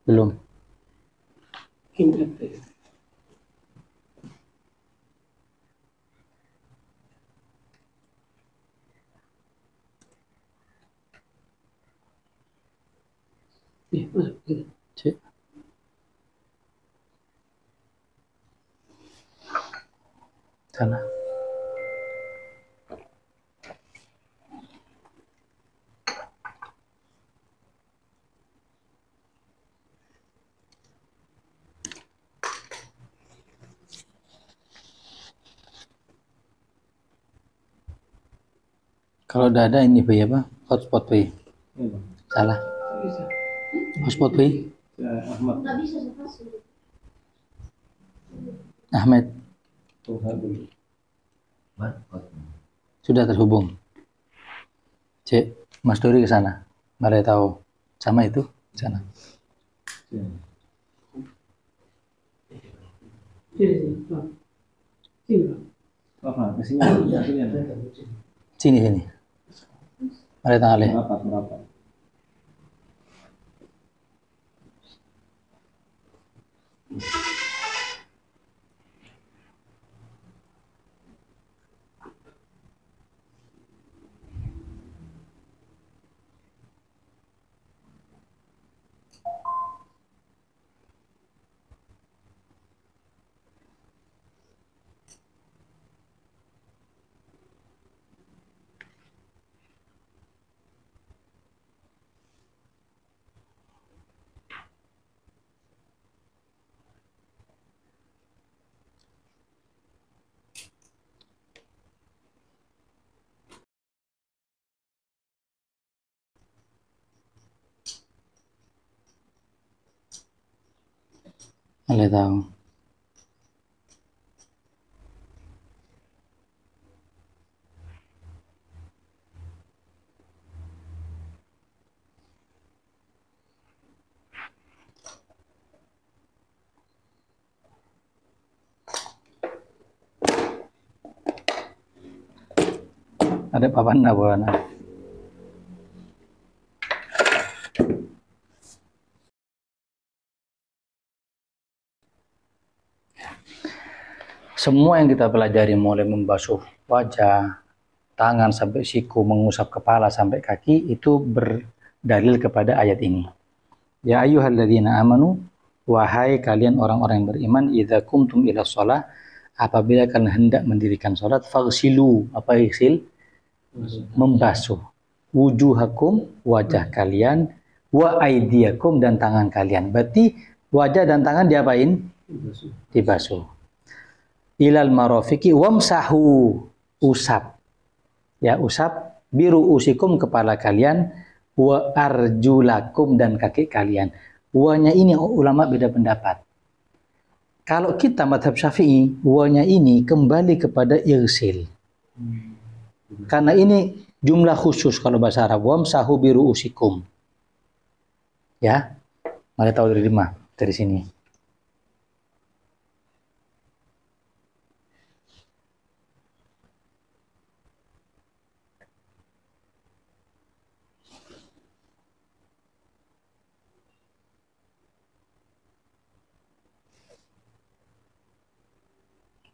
belum. Hingga masuk gitu. Cik. Sana. Kalau udah ada ini Pi apa? Hotspot Pi. Salah. Bisa. Hotspot Pi. Ahmad. Ahmed. Tuhan dulu. Sudah terhubung. Cek, Mas Dori ke sana. Mari tahu. Sama itu ke sana. Sini. Sini. Apa? Kesini. Sini. Mari tanggalnya. Merapat. Mari tahu. Ada papan apa? Semua yang kita pelajari mulai membasuh wajah, tangan sampai siku, mengusap kepala sampai kaki itu berdalil kepada ayat ini. Ya ayyuhalladzina amanu, wahai kalian orang-orang yang beriman, idza kumtum ila shalah, apabila kalian hendak mendirikan salat, faghsilu, apa ighsil? Membasuh wujuhakum, wajah kalian, wa aidiakum, dan tangan kalian. Berarti wajah dan tangan diapain? Dibasuh. Ilal marofiki wamsahu, usap. Ya, usap biru usikum, kepala kalian, wa arjulakum, dan kaki kalian. Wa-nya ini ulama beda pendapat. Kalau kita mazhab Syafi'i, wa-nya ini kembali kepada irsil. Karena ini jumlah khusus kalau bahasa Arab, wamsahu biru usikum. Ya. Mari tahu dari mana? Dari sini.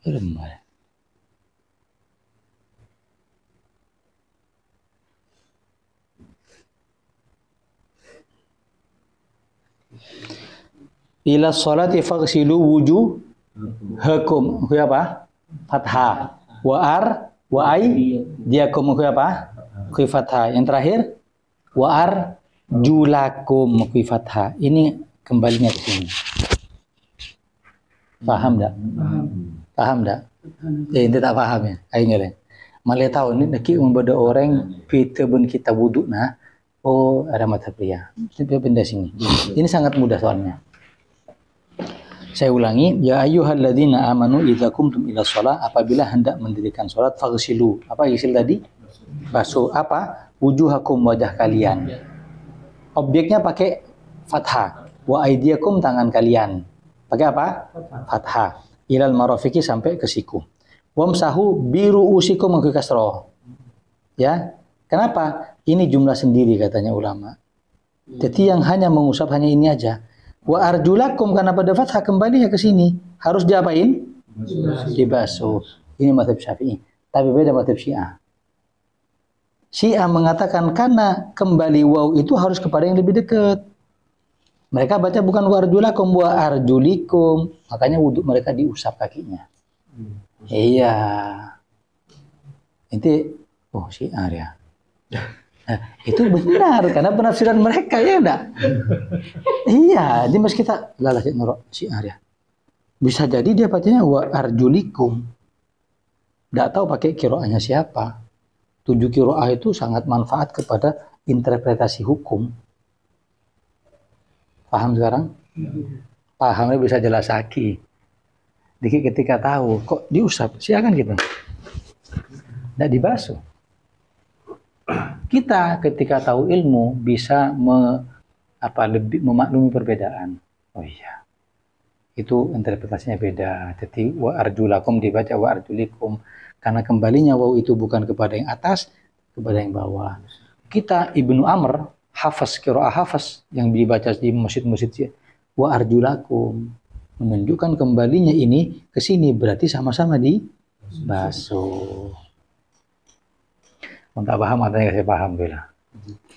Lemah. Ila sholati faghsilu wujuhakum. Hu apa? Fathah. Wa diakum hu apa? Hu fathah. Yang terakhir julakum hu fathah. Ini kembalinya ke sini. Paham enggak? Paham enggak? Ini tak paham ya. Ayo malah tahu ini lagi membuat orang kita wudhu nah. Oh, ada mata pria. Ini pindah sini. Ini sangat mudah soalnya. Saya ulangi, ya ayyuhalladzina amanu idza kumtum ila shalah, apabila hendak mendirikan salat, faghsilu. Apa isil tadi? Basuh apa? Wujuhakum, wajah kalian. Objeknya pakai fathah. Wa aidiakum, tangan kalian. Pakai apa? Fathah. Ilal marafiki, sampai ke siku. Wamsahu biru usikum, ke kasroh. Ya. Kenapa? Ini jumlah sendiri katanya ulama. Jadi yang hanya mengusap hanya ini aja. Wa arjulakum, karena pada fathah kembali ya ke sini. Harus diapain? Dibasuh. Ini mazhab Syafi'i. Tapi beda mazhab Syiah. Syiah mengatakan karena kembali waw itu harus kepada yang lebih dekat. Mereka baca bukan wa arjulakum, wa arjulikum. Makanya wudhu mereka diusap kakinya. Iya. Itu Syiah ya. Nah, itu benar karena penafsiran mereka ya enggak? Iya, jadi mas kita lalah Syiah ya. Bisa jadi dia bacanya wa arjulikum. Enggak tahu pakai qiraahnya siapa. 7 qiraah itu sangat manfaat kepada interpretasi hukum. Paham sekarang? Pahamnya bisa jelas lagi. Dikit ketika tahu kok diusap, silakan gitu. Enggak dibasuh. Kita ketika tahu ilmu bisa lebih memaklumi perbedaan. Oh iya, itu interpretasinya beda. Jadi wa arjulakum dibaca wa arjulikum karena kembalinya waw itu bukan kepada yang atas, kepada yang bawah. Kita Ibnu Amr hafaz qiraah hafaz yang dibaca di masjid-masjid wa arjulakum menunjukkan kembalinya ini ke sini, berarti sama-sama dibasuh. Tak paham atau saya paham bila?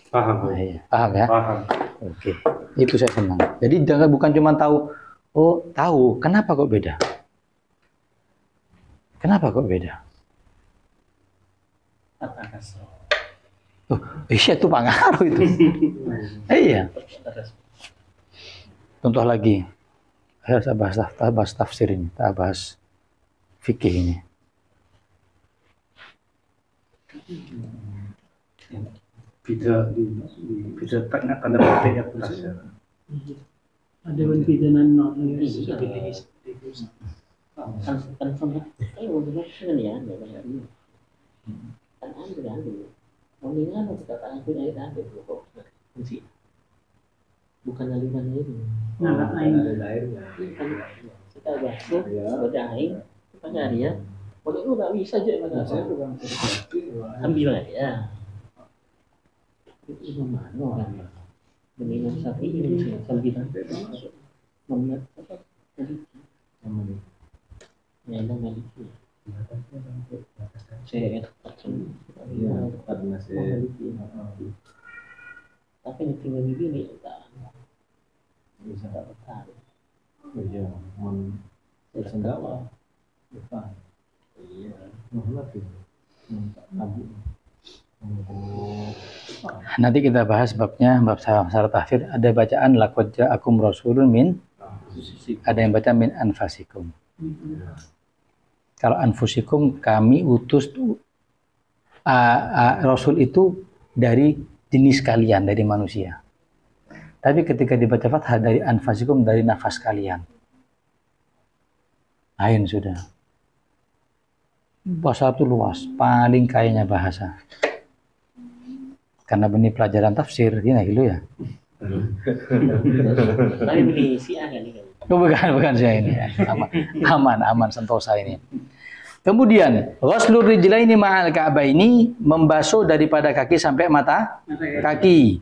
Paham. Nah, iya. Paham ya? Paham. Oke, itu saya senang. Jadi jangan bukan cuma tahu, tahu. Kenapa kok beda? Kenapa kok beda? Iya itu pengaruh itu. Iya. Contoh lagi, saya bahas tafsir ini, kita bahas fikih ini. Beda tanda petiknya tafsir. Ada pidana non bukan aliran itu. Nah, lain. Kita basuh, berdaing, tanya dia, kalau itu nggak bisa aja mana? Ambil aja. Itu mana kan? Dengan sapi ini sambil melihat apa? CR. Iya, karena saya Tapi ini tinggal di sini tak bisa. betah. Iya, sendawa. Depan. Iya. Lagi. Abu. Nanti kita bahas babnya, bab syarat tahfidz. Ada bacaan laqad ja'akum rasulun min, ada yang baca min anfasikum. Kalau anfusikum, kami utus rasul itu dari jenis kalian, dari manusia. Tapi ketika dibaca fathah dari anfasikum, dari nafas kalian. Lain sudah. Bahasa itu luas, paling kayanya bahasa. Karena ini pelajaran tafsir, ini gitu ya. Tapi beli si A kan ini. Oh, bukan saya ini. Aman sentosa ini. Kemudian, ghuslur rijlaini ma'al ka'baini, membasuh daripada kaki sampai mata kaki.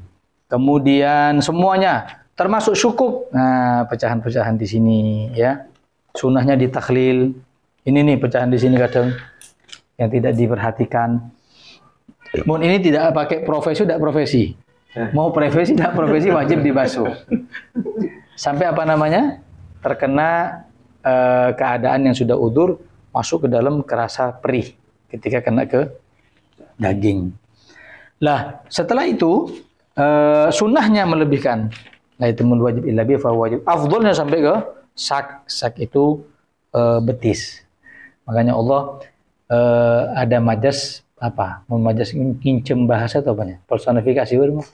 Kemudian semuanya, termasuk syukuk. Nah, pecahan-pecahan di sini ya. Sunahnya ditakhlil. Ini nih pecahan di sini kadang yang tidak diperhatikan. Mun ini tidak pakai profesi, tidak profesi. Mau profesi, tidak profesi, wajib dibasuh. Sampai apa namanya? Terkena keadaan yang sudah udur, masuk ke dalam kerasa perih ketika kena ke daging. Lah, setelah itu sunnahnya melebihkan. Nah, itu wajib illa bi fa wajib. Afdhalnya sampai ke sak itu betis. Makanya Allah ada majas apa? Memajas kincem bahasa atau apanya? Personifikasi baru.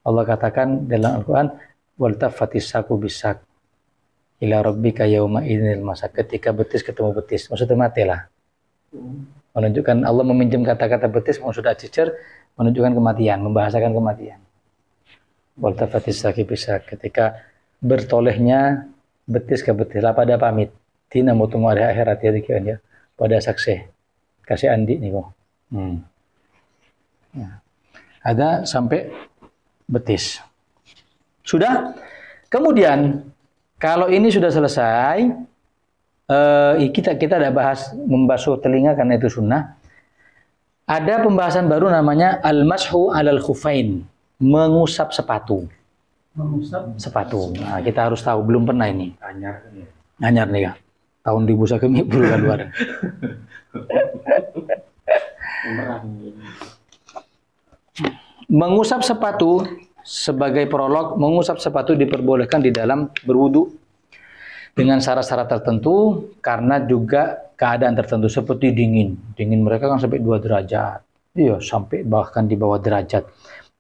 Allah katakan dalam Al-Qur'an wal tafatis saku bisak ila rabbika yauma idznil masak. Ketika betis ketemu betis, maksudnya mati lah. Menunjukkan Allah meminjam kata-kata betis, maksudnya cicer, menunjukkan kematian, membahasakan kematian. Wal tafatis saku bisak, ketika bertolehnya betis ke betis lah pada pamit. Tina mutu hari akhirat ya pada saksi kasih andi nih kok. Ya. Ada sampai betis. Sudah. Kemudian kalau ini sudah selesai, kita tidak bahas membasuh telinga karena itu sunnah. Ada pembahasan baru namanya al-mashu alal khufain, mengusap sepatu. Mengusap Sepatu. Nah, kita harus tahu, belum pernah ini. Anyar nih ya. Tahun 2000 kami belum keluar. Mengusap sepatu sebagai prolog, mengusap sepatu diperbolehkan di dalam berwudu dengan syarat-syarat tertentu karena juga keadaan tertentu seperti dingin. Dingin mereka kan sampai 2 derajat. Iya, sampai bahkan di bawah derajat.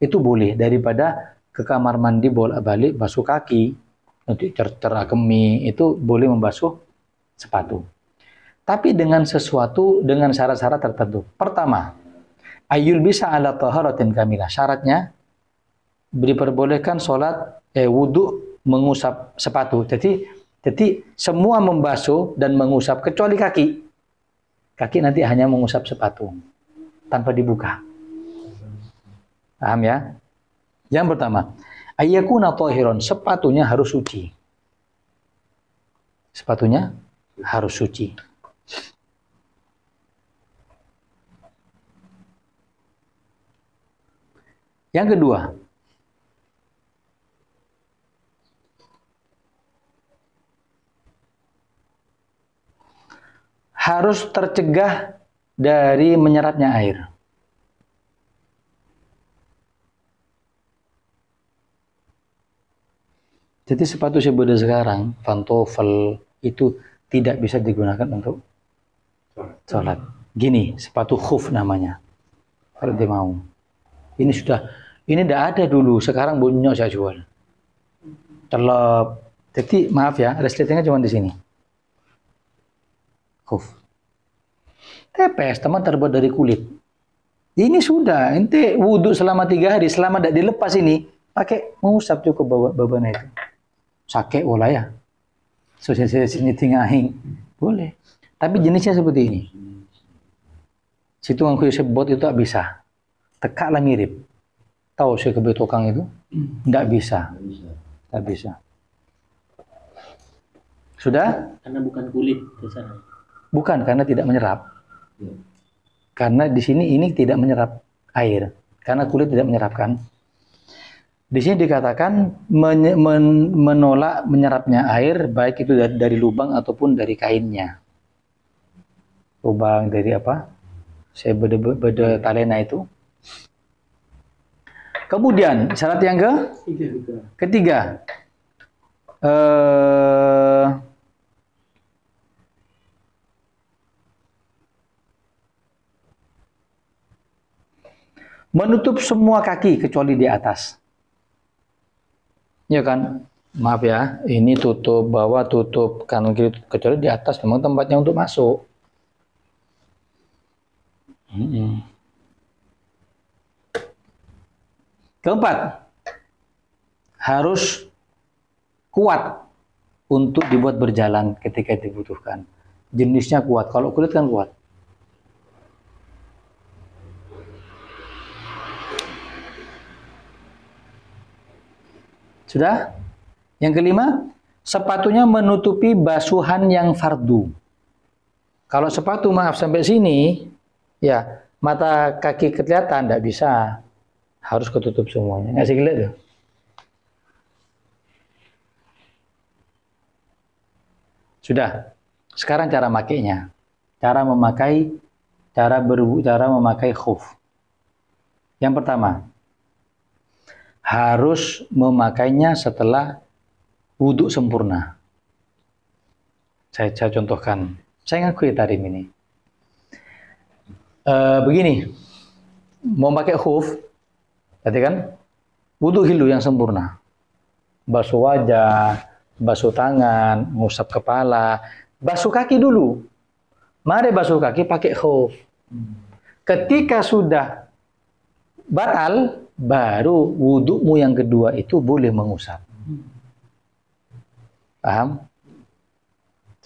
Itu boleh daripada ke kamar mandi bolak-balik basuh kaki nanti terkemi, itu boleh membasuh sepatu. Tapi dengan sesuatu, dengan syarat-syarat tertentu. Pertama, ayul bisa ala taharatin kamilah. Syaratnya diperbolehkan sholat wudu mengusap sepatu. Jadi semua membasuh dan mengusap kecuali kaki. Kaki nanti hanya mengusap sepatu tanpa dibuka. Paham ya? Yang pertama, ayyakuna tahiron, sepatunya harus suci. Sepatunya harus suci. Yang kedua, harus tercegah dari menyerapnya air. Jadi sepatu sebeda sekarang, pantofel itu tidak bisa digunakan untuk sholat. Gini, sepatu khuf namanya. Kalau dia mau. Ini tidak ada dulu. Sekarang bunyi saya jual. Telep. Jadi maaf ya, resletingnya cuma di sini. Khuf. Tepes, teman terbuat dari kulit. Ini sudah, ente wudhu selama 3 hari, selama tidak dilepas ini, pakai mengusap cukup babana itu. Sakit boleh ya. Sini tingahing. Boleh. Tapi jenisnya seperti ini. Situ yang kuy sebot itu tak bisa. Tekaklah mirip. Tahu saya kebet tukang itu? Tidak bisa. Tidak bisa. Sudah? Karena bukan kulit ke sana. Bukan, karena tidak menyerap. Karena di sini ini tidak menyerap air. Karena kulit tidak menyerapkan. Di sini dikatakan menolak menyerapnya air, baik itu dari lubang ataupun dari kainnya. Lubang dari apa? Saya beda talena itu. Kemudian syarat yang ketiga. Menutup semua kaki kecuali di atas. Ya kan? Maaf ya, ini tutup bawah, tutup kanan kiri, kecuali di atas memang tempatnya untuk masuk. Keempat, harus kuat untuk dibuat berjalan ketika dibutuhkan. Jenisnya kuat. Kalau kulit kan kuat. Sudah? Yang kelima, sepatunya menutupi basuhan yang fardu. Kalau sepatu maaf sampai sini, ya mata kaki kelihatan, tidak bisa. Harus ketutup semuanya. Ngasih lihat tuh. Sudah. Sekarang cara makainya. Cara memakai khuf. Yang pertama, harus memakainya setelah wudhu sempurna. Saya contohkan. Saya ngakui tarim ini. Begini, mau pakai khuf, tadi kan wudhu hilu yang sempurna. Basuh wajah, basuh tangan, ngusap kepala, basuh kaki dulu. Mari basuh kaki pakai khuf. Ketika sudah batal, baru wudhumu yang kedua itu boleh mengusap. Paham?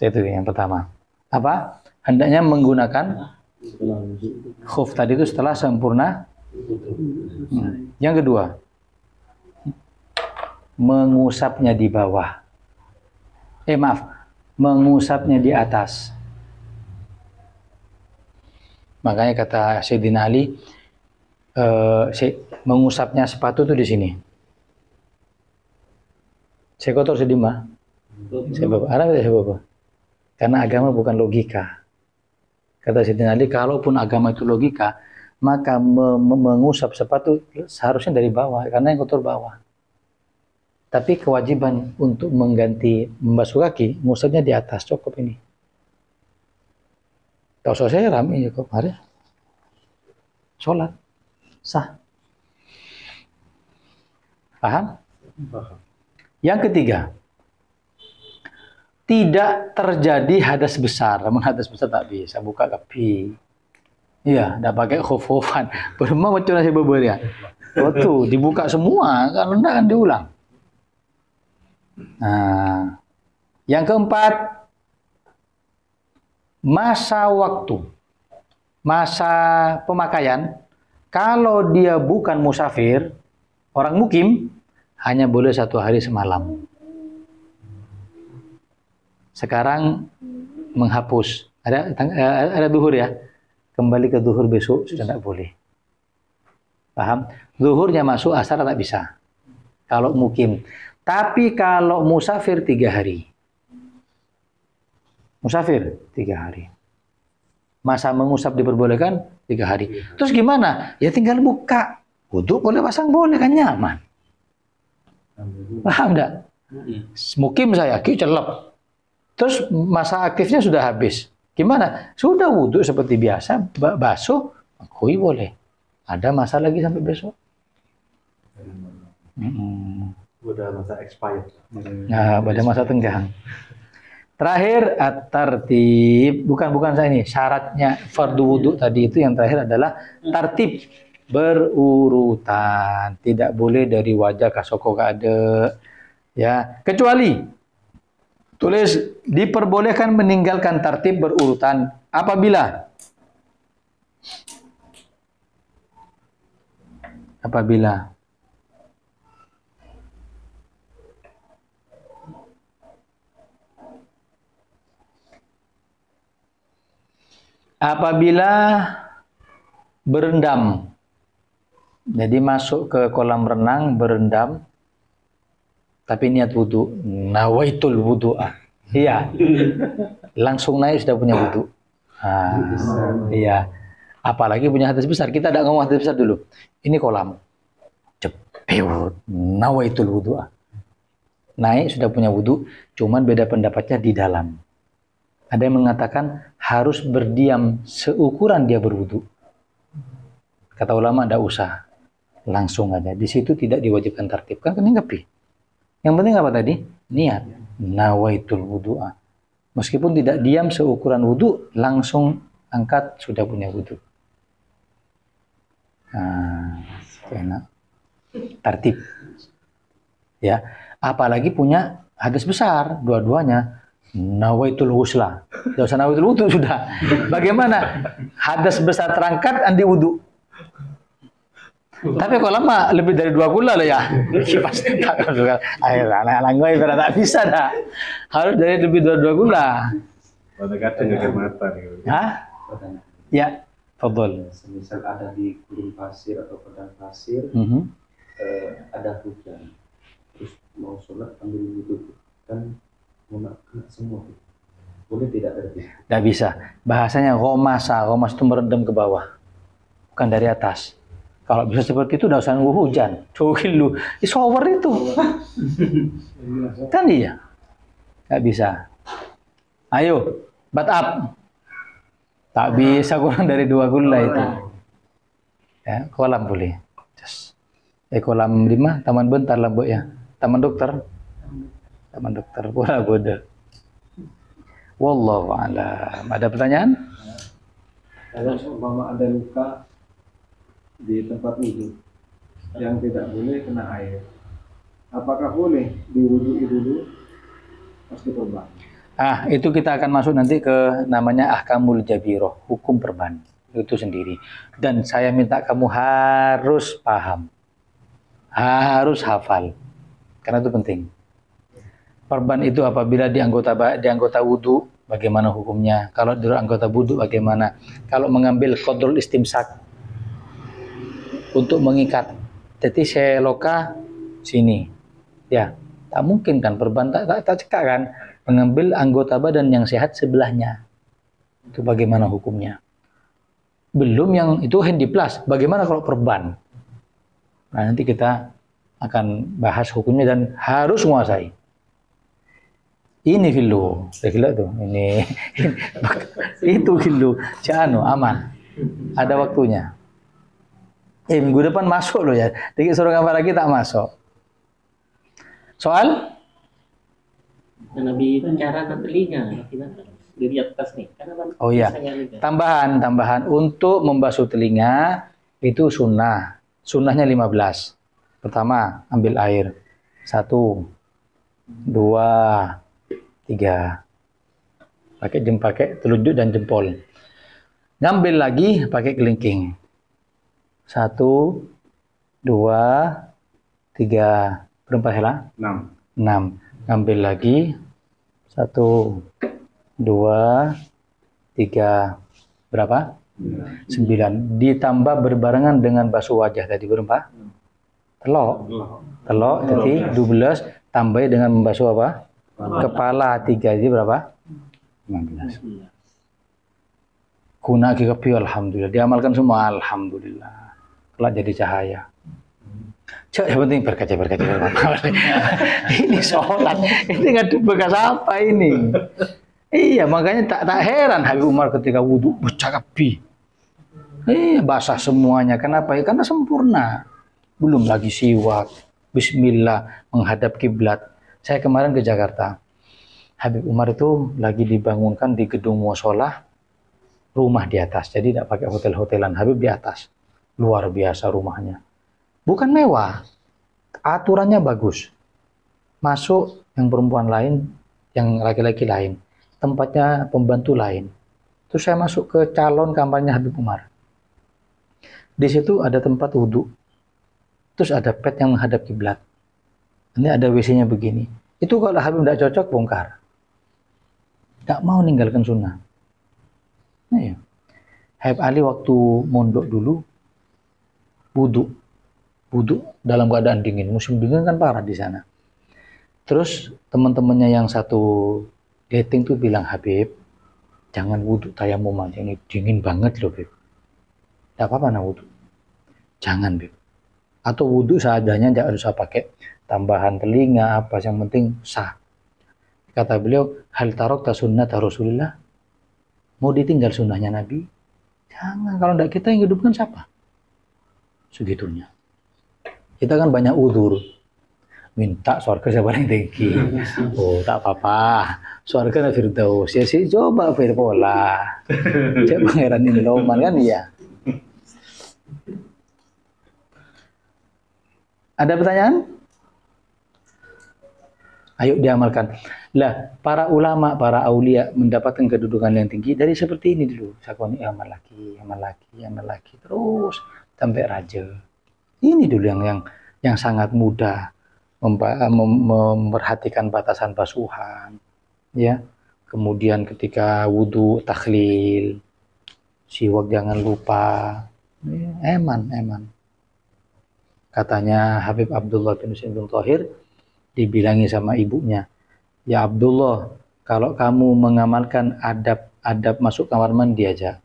Itu yang pertama. Apa? Hendaknya menggunakan khuf tadi itu setelah sempurna. Yang kedua, mengusapnya di bawah. Mengusapnya di atas. Makanya kata Sayyidina Ali, mengusapnya sepatu itu di sini. Saya kotor sedih mah. Saya bapak. Karena agama bukan logika. Kata Sayyidina Ali, kalaupun agama itu logika, maka mengusap sepatu seharusnya dari bawah, karena yang kotor bawah. Tapi kewajiban untuk mengganti membasuh kaki, ngusapnya di atas, cukup ini. Tahu saya rame ya kok kemarin. Sholat sah. Paham? Paham. Yang ketiga, tidak terjadi hadas besar. Namun hadas besar tak bisa buka kaki. Iya, tidak pakai khuf-khufan. Berma macam nasi bubur ya. Waktu dibuka semua, kalau tidak kan diulang. Nah, yang keempat, masa waktu, masa pemakaian. Kalau dia bukan musafir, orang mukim, hanya boleh 1 hari semalam. Sekarang menghapus. Ada duhur ya. Kembali ke duhur besok sudah tidak boleh. Paham? Duhurnya masuk, asar tak bisa. Kalau mukim. Tapi kalau musafir 3 hari. Musafir 3 hari. Masa mengusap diperbolehkan 3 hari. Terus gimana? Ya tinggal buka. Wudhu boleh, pasang boleh, kan nyaman. Paham enggak? Mukim saya, celep. Terus masa aktifnya sudah habis. Gimana? Sudah wudhu seperti biasa, basuh, akui boleh. Ada masa lagi sampai besok. Udah masa expired. Nah, pada masa tenggang. Terakhir, at-tartib. Bukan saya ini. Syaratnya fardu wudhu tadi itu yang terakhir adalah tartib. Berurutan. Tidak boleh dari wajah kasoko kade. Ya, kecuali tulis diperbolehkan meninggalkan tartib berurutan apabila berendam. Jadi masuk ke kolam renang, berendam, tapi niat wudhu. Nawaitul wudhu'a. Iya. Langsung naik sudah punya wudhu. Iya. Apalagi punya hadas besar. Kita tidak ngomong hadas besar dulu. Ini kolam. Cepet. Nawaitul wudhu'a. Naik sudah punya wudhu, cuman beda pendapatnya di dalam. Ada yang mengatakan harus berdiam seukuran dia berwudhu. Kata ulama tidak usah, langsung aja. Di situ tidak diwajibkan tartib, kan ngepi. Yang penting apa tadi? Niat. Nawaitul wudhu'a. Meskipun tidak diam seukuran wudhu, langsung angkat sudah punya wudhu. Enak. Tartib. Ya. Apalagi punya hadas besar, dua-duanya. Nawaitul ghusla. Tidak usah nawaitul wudhu sudah. Bagaimana? Hadas besar terangkat, andi wudhu. Tapi kalau lama lebih dari 2 gula loh ya. Pasti tak suka. Air anak-anak gue ibarat tak bisa dah. Harus dari lebih dari 2 gula. Kadang-kadang air mata gitu. Hah? Ya, fadhol. Semisal ada di gurun pasir atau padang pasir, ada hujan. Terus mau sholat ambil wudhu, kan mau kena semua. Boleh tidak berarti? Tidak bisa. Bahasanya gomasa. Gomas itu merendam ke bawah. Bukan dari atas. Kalau bisa seperti itu, tidak usah nunggu hujan. Cokin lu. Shower itu. Kan iya. Tidak bisa. Ayo, bat up. Tak bisa kurang dari 2 gula itu. Ya, kolam boleh. Kolam 5, taman bentar lah bu ya. Taman dokter. Taman dokter. Pura bodoh. Wallahu a'lam. Ada pertanyaan? Kalau umpama ada luka di tempat wudhu yang tidak boleh kena air, apakah boleh diwudhui dulu pas diperban? Itu kita akan masuk nanti ke namanya ahkamul jabiroh, hukum perban itu sendiri. Dan saya minta kamu harus paham, harus hafal, karena itu penting. Perban itu apabila di anggota wudhu, bagaimana hukumnya? Kalau di anggota wudhu bagaimana? Kalau mengambil qadrul istimsak untuk mengikat, jadi seloka sini, ya tak mungkin kan perban tak cekak kan? Mengambil anggota badan yang sehat sebelahnya, itu bagaimana hukumnya? Belum yang itu handiplas, bagaimana kalau perban? Nah nanti kita akan bahas hukumnya dan harus menguasai. Ini filu, gila tuh, ini itu filu, jano aman, ada waktunya. Minggu depan masuk loh ya, jadi suruh gambar lagi tak masuk. Soal? Lebih cara ke telinga, dari atas nih. Oh iya, tambahan untuk membasuh telinga itu sunnah. Sunnahnya 15. Pertama, ambil air. 1, 2, 3. Pakai telunjuk dan jempol. Ngambil lagi pakai kelingking. 1, 2, 3. Berapa hela? 6. Ngambil lagi 1, 2, 3. Berapa? 9. Ditambah berbarengan dengan basuh wajah tadi berapa? Telok, jadi 12 tambah dengan membasuh apa? Kepala 3, jadi berapa? 15. Kuna kikapi alhamdulillah. Diamalkan semua alhamdulillah. Kelak jadi cahaya. Yang penting berkaca. Ini sholat. Ini nggak bekas apa ini? Iya, makanya tak heran Habib Umar ketika wudhu bercakapi. Basah semuanya. Kenapa? Karena sempurna. Belum lagi siwak, bismillah, menghadap kiblat. Saya kemarin ke Jakarta. Habib Umar itu lagi dibangunkan di gedung musolah, rumah di atas. Jadi tidak pakai hotel-hotelan, Habib di atas. Luar biasa rumahnya. Bukan mewah, aturannya bagus. Masuk yang perempuan lain, yang laki-laki lain. Tempatnya pembantu lain. Terus saya masuk ke calon kampanye Habib Umar. Di situ ada tempat wudhu. Terus ada pet yang menghadap kiblat. Ini ada WC-nya begini. Itu kalau Habib tidak cocok, bongkar. Tidak mau ninggalkan sunnah. Nah, ya. Habib Ali waktu mondok dulu wudhu dalam keadaan dingin. Musim dingin kan parah di sana. Terus teman-temannya yang satu dating tuh bilang, Habib, jangan wudhu tayamum aja, ini dingin banget loh, Beb. Tidak apa-apa nah wudhu. Jangan, Beb. Atau wudhu seadanya, jangan usah pakai tambahan telinga apa, yang penting sah. Kata beliau, hal tarakta sunnata Rasulillah, mau ditinggal sunnahnya Nabi? Jangan, kalau tidak kita yang hidupkan siapa? Segitunya. Kita kan banyak udzur. Minta surga yang paling tinggi. Oh, tak apa-apa. Surga na Firdaus. Ya sih, coba Firpola. Cek pangeran Indoman kan iya. Ada pertanyaan? Ayo diamalkan. Lah, para ulama, para aulia mendapatkan kedudukan yang tinggi dari seperti ini dulu. Sakoni amal lagi, terus sampai raja. Ini dulu yang sangat mudah memperhatikan batasan basuhan, ya. Kemudian ketika wudhu takhlil, siwak jangan lupa. Eman. Katanya Habib Abdullah bin Husain bin Thahir dibilangi sama ibunya, ya Abdullah, kalau kamu mengamalkan adab masuk kamar mandi aja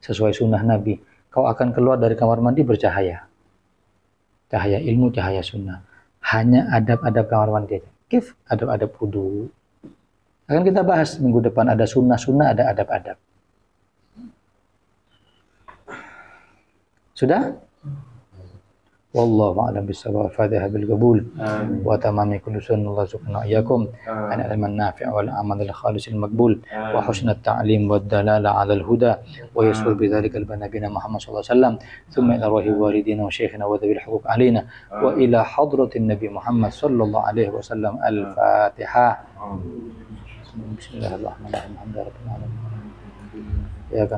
sesuai sunnah Nabi, kau akan keluar dari kamar mandi bercahaya. Cahaya ilmu, cahaya sunnah. Hanya adab-adab kamar mandi aja. Kif, adab-adab wudu. Akan kita bahas minggu depan, ada sunnah-sunnah, ada adab-adab. Sudah? Wallahu a'lam bishawab. Fatihah bil qabul wa tamami kulli sunnah. Allah subhanahu iyyakum an ilman nafi' wal amal al khalis al maqbul wa husnat ta'lim wad dalala 'ala al huda wa yasur bi dhalika al nabiyina Muhammad sallallahu alaihi wasallam thumma ila ruhi walidina wa shaykhina wa dhabil huquq alaina wa ila hadratin nabi Muhammad sallallahu alaihi wasallam. Al Fatihah. Bismillahirrahmanirrahim. Alhamdulillahirabbil alamin. Ya